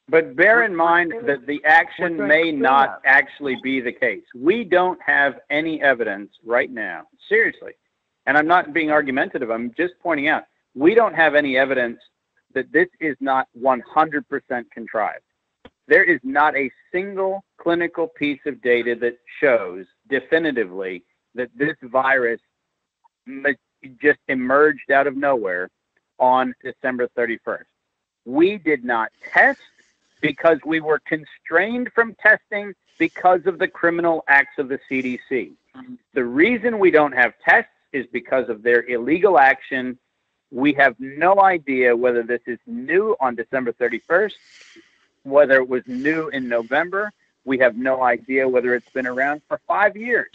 But bear in mind that the action may not actually be the case. We don't have any evidence right now, seriously, and I'm not being argumentative, I'm just pointing out, we don't have any evidence that this is not 100% contrived. There is not a single clinical piece of data that shows definitively that this virus just emerged out of nowhere on December 31st. We did not test because we were constrained from testing because of the criminal acts of the CDC. The reason we don't have tests is because of their illegal action. We have no idea whether this is new on December 31st, whether it was new in November. We have no idea whether it's been around for 5 years.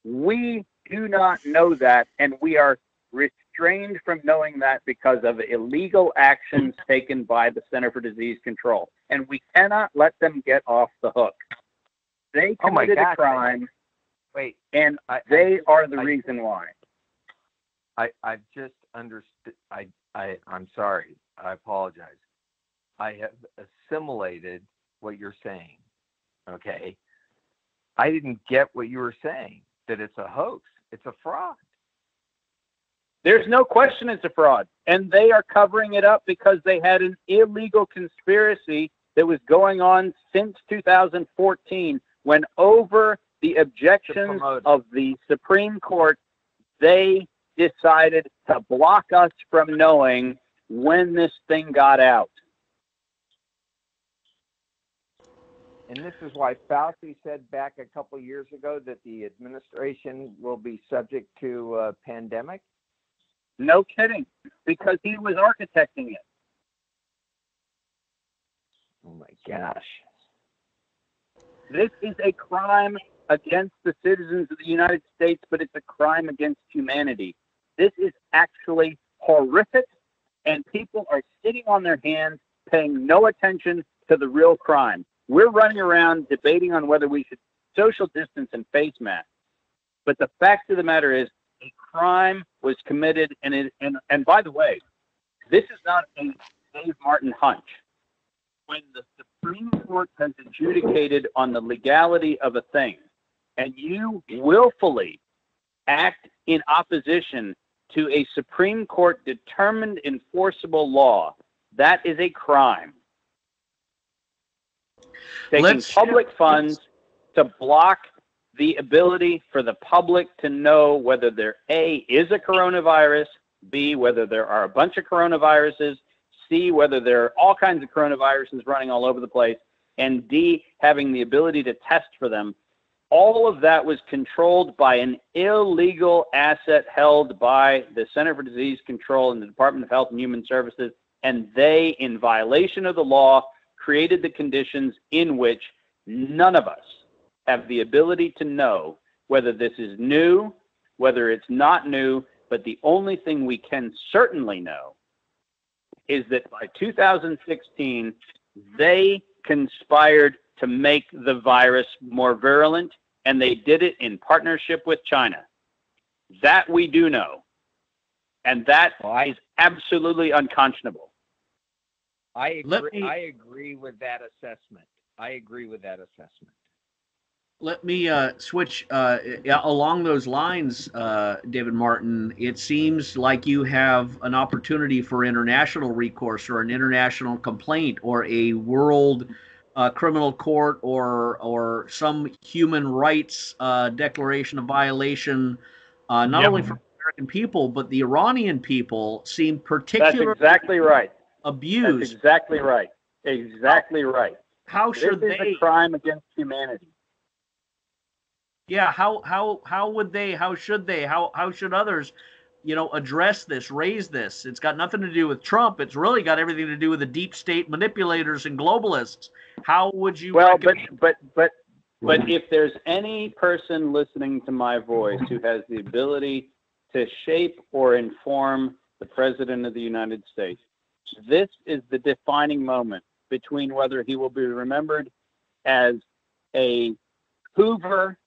We do not know that, and we are restrained from knowing that because of illegal actions taken by the Center for Disease Control. And we cannot let them get off the hook. They committed a crime, and they are the reason why. I've just understood. I'm sorry. I apologize. I have assimilated what you're saying. Okay. I didn't get what you were saying, that it's a hoax. It's a fraud. There's no question it's a fraud. And they are covering it up because they had an illegal conspiracy that was going on since 2014, when over the objections of the Supreme Court, they decided to block us from knowing when this thing got out. And this is why Fauci said back a couple of years ago that the administration will be subject to a pandemic. No kidding, because he was architecting it. Oh my gosh. This is a crime against the citizens of the United States, but it's a crime against humanity. This is actually horrific, and people are sitting on their hands paying no attention to the real crime. We're running around debating on whether we should social distance and face masks. But the fact of the matter is, a crime was committed, and by the way, this is not a Dave Martin hunch. When the Supreme Court has adjudicated on the legality of a thing, and you willfully act in opposition to a Supreme Court determined enforceable law, that is a crime. Taking public funds to block the ability for the public to know whether there A, is a coronavirus, B, whether there are a bunch of coronaviruses, C, whether there are all kinds of coronaviruses running all over the place, and D, having the ability to test for them. All of that was controlled by an illegal asset held by the Center for Disease Control and the Department of Health and Human Services, and they, in violation of the law, created the conditions in which none of us have the ability to know whether this is new, whether it's not new, But the only thing we can certainly know is that by 2016, they conspired to make the virus more virulent, and they did it in partnership with China. That we do know. And that is absolutely unconscionable. I agree with that assessment. Let me switch along those lines, David Martin. It seems like you have an opportunity for international recourse or an international complaint or a world criminal court or some human rights declaration of violation, not only for American people, but the Iranian people seem particularly That's exactly right. abused. That's exactly right. Exactly right. How should this is a crime against humanity. Yeah, how would they? How should they? How should others, address this, raise this? It's got nothing to do with Trump. It's really got everything to do with the deep state manipulators and globalists. How would you? Well, but if there's any person listening to my voice who has the ability to shape or inform the President of the United States, this is the defining moment between whether he will be remembered as a Hoover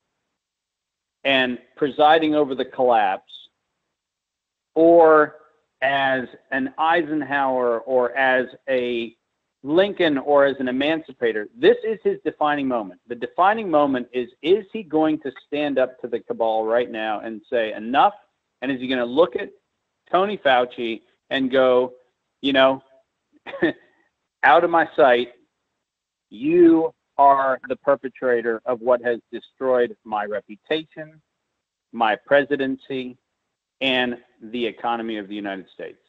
and presiding over the collapse, or as an Eisenhower, or as a Lincoln, or as an emancipator. This is his defining moment. The defining moment is he going to stand up to the cabal right now and say enough? And is he going to look at Tony Fauci and go, out of my sight, you are the perpetrator of what has destroyed my reputation, my presidency, and the economy of the United States.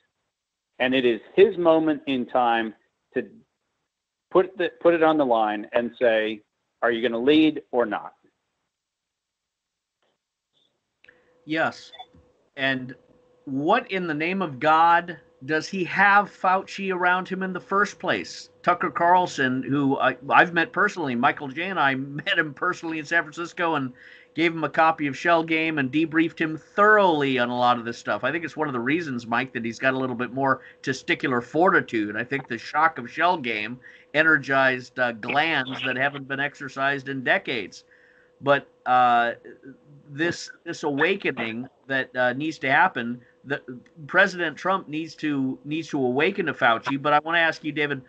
And it is his moment in time to put it on the line and say, are you going to lead or not? Yes. And what in the name of God does he have Fauci around him in the first place? Tucker Carlson, who I've met personally, Michael J. and I met him personally in San Francisco and gave him a copy of Shell Game and debriefed him thoroughly on a lot of this stuff. I think it's one of the reasons, Mike, that he's got a little bit more testicular fortitude. I think the shock of Shell Game energized glands that haven't been exercised in decades. But this awakening that needs to happen, President Trump needs to awaken to Fauci. But I want to ask you, David,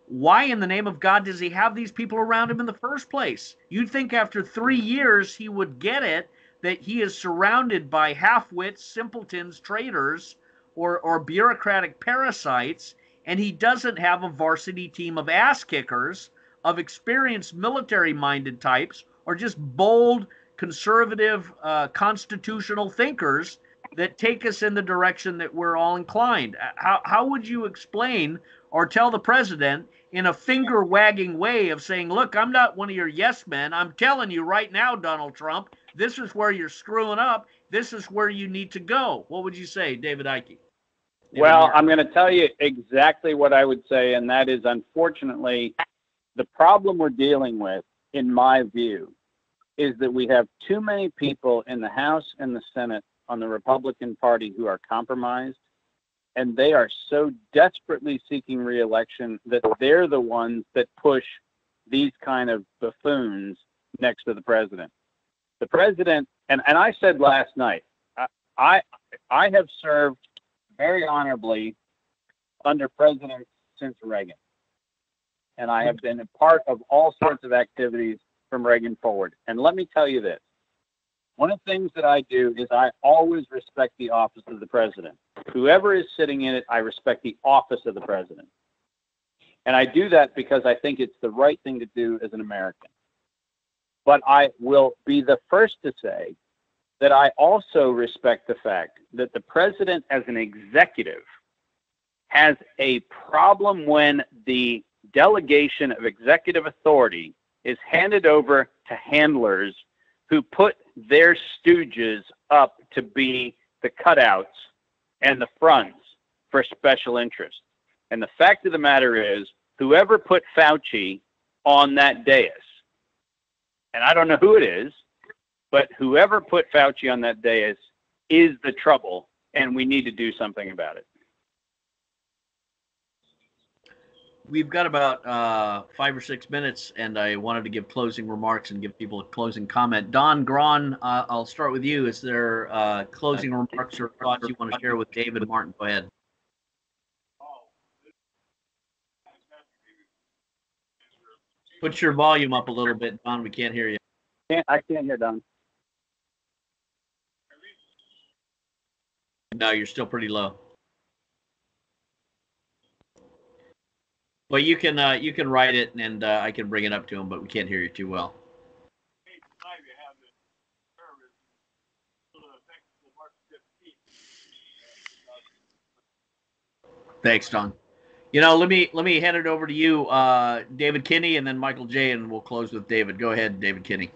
why in the name of God does he have these people around him in the first place? You'd think after 3 years he would get it, that he is surrounded by half-wits, simpletons, traitors, or bureaucratic parasites, and he doesn't have a varsity team of ass-kickers, of experienced military-minded types, or just bold, conservative, constitutional thinkers that take us in the direction that we're all inclined. How would you explain or tell the president in a finger-wagging way of saying, look, I'm not one of your yes men. I'm telling you right now, Donald Trump, this is where you're screwing up. This is where you need to go. What would you say, David Icke? Well, I'm going to tell you exactly what I would say, and that is, unfortunately, the problem we're dealing with, in my view, is that we have too many people in the House and the Senate on the Republican Party who are compromised, and they are so desperately seeking re-election that they're the ones that push these kind of buffoons next to the president. The president, and I said last night, I have served very honorably under presidents since Reagan, and I have been a part of all sorts of activities from Reagan forward. And let me tell you this. One of the things that I do is I always respect the office of the president. Whoever is sitting in it, I respect the office of the president. And I do that because I think it's the right thing to do as an American. But I will be the first to say that I also respect the fact that the president as an executive has a problem when the delegation of executive authority is handed over to handlers who put their stooges up to be the cutouts and the fronts for special interest. And the fact of the matter is, whoever put Fauci on that dais, and I don't know who it is, but whoever put Fauci on that dais is the trouble and we need to do something about it. We've got about 5 or 6 minutes, and I wanted to give closing remarks and give people a closing comment. Don Graun, I'll start with you. Is there closing remarks or thoughts you want to share with David Martin? Go ahead. Put your volume up a little bit, Don. We can't hear you. I can't hear Don. No, you're still pretty low. Well, you can write it, and I can bring it up to him, but we can't hear you too well. Thanks, Don. Let me hand it over to you, David Kinney, and then Michael J., and we'll close with David. Go ahead, David Kinney.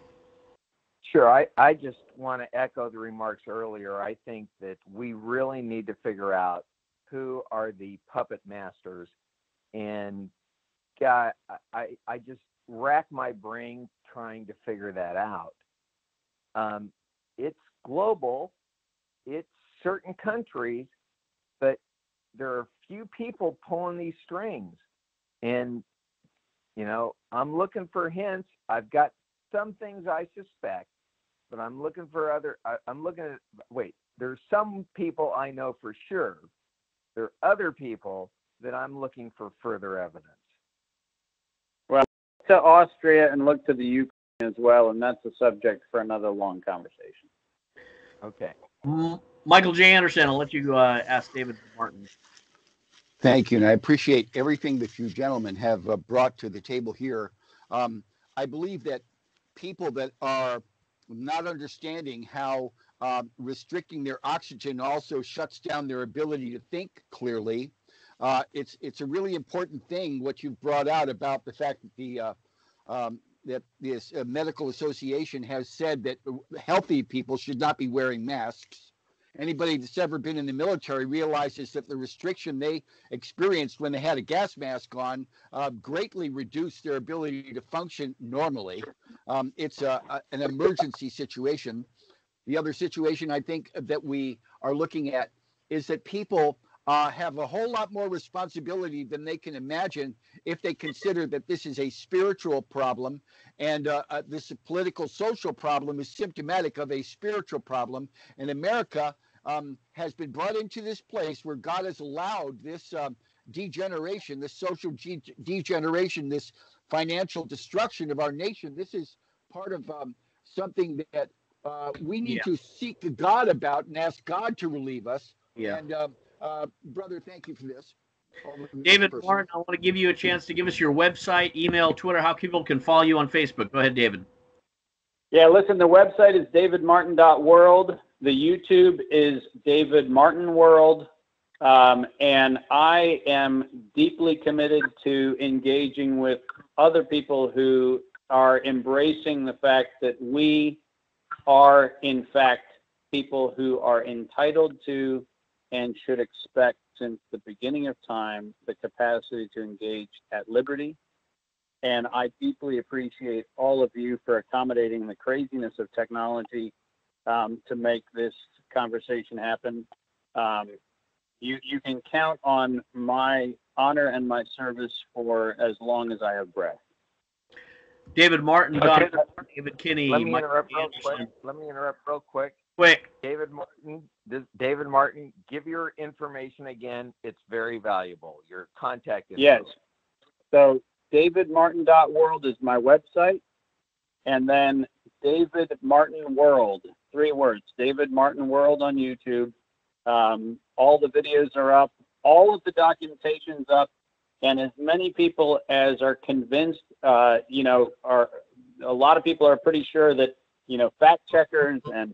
Sure. I just want to echo the remarks earlier. I think that we really need to figure out who are the puppet masters. And God, I just rack my brain trying to figure that out. It's global. It's certain countries, but there are few people pulling these strings. And, I'm looking for hints. I've got some things I suspect, but I'm looking for there's some people I know for sure. There are other people that I'm looking for further evidence. Well, to Austria and look to the Ukraine as well, and that's a subject for another long conversation. Okay. Michael J. Anderson, I'll let you ask David Martin. Thank you, and I appreciate everything that you gentlemen have brought to the table here. I believe that people that are not understanding how restricting their oxygen also shuts down their ability to think clearly. It's a really important thing what you've brought out about the fact that that this medical association has said that healthy people should not be wearing masks. Anybody that's ever been in the military realizes that the restriction they experienced when they had a gas mask on greatly reduced their ability to function normally. It's an emergency situation. The other situation I think that we are looking at is that people have a whole lot more responsibility than they can imagine if they consider that this is a spiritual problem and this political social problem is symptomatic of a spiritual problem. And America has been brought into this place where God has allowed this degeneration, this social degeneration, this financial destruction of our nation. This is part of something that we need to seek God about and ask God to relieve us. Yeah. And brother, thank you for this. David Martin, I want to give you a chance to give us your website, email, Twitter, how people can follow you on Facebook. Go ahead, David. Yeah, listen, the website is davidmartin.world. The YouTube is David Martin World. And I am deeply committed to engaging with other people who are embracing the fact that we are, in fact, people who are entitled to and should expect since the beginning of time the capacity to engage at liberty. And I deeply appreciate all of you for accommodating the craziness of technology to make this conversation happen. You can count on my honor and my service for as long as I have breath. David Martin, okay. David Kinney. Let me interrupt real quick. Quick. David Martin, give your information again. It's very valuable. Your contact info. Yes. So davidmartin.world is my website. And then David Martin World, 3 words, David Martin World on YouTube. All the videos are up. All of the documentation's up. And as many people as are convinced, a lot of people are pretty sure that, fact checkers and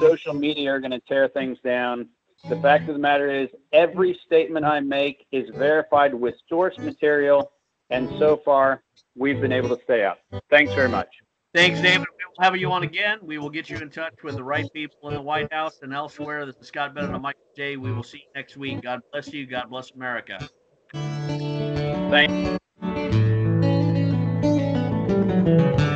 social media are going to tear things down. The fact of the matter is every statement I make is verified with source material. And so far, we've been able to stay up. Thanks very much. Thanks, David. We will have you on again. We will get you in touch with the right people in the White House and elsewhere. This is Scott Bennett and Michael J. We will see you next week. God bless you. God bless America. Thank you.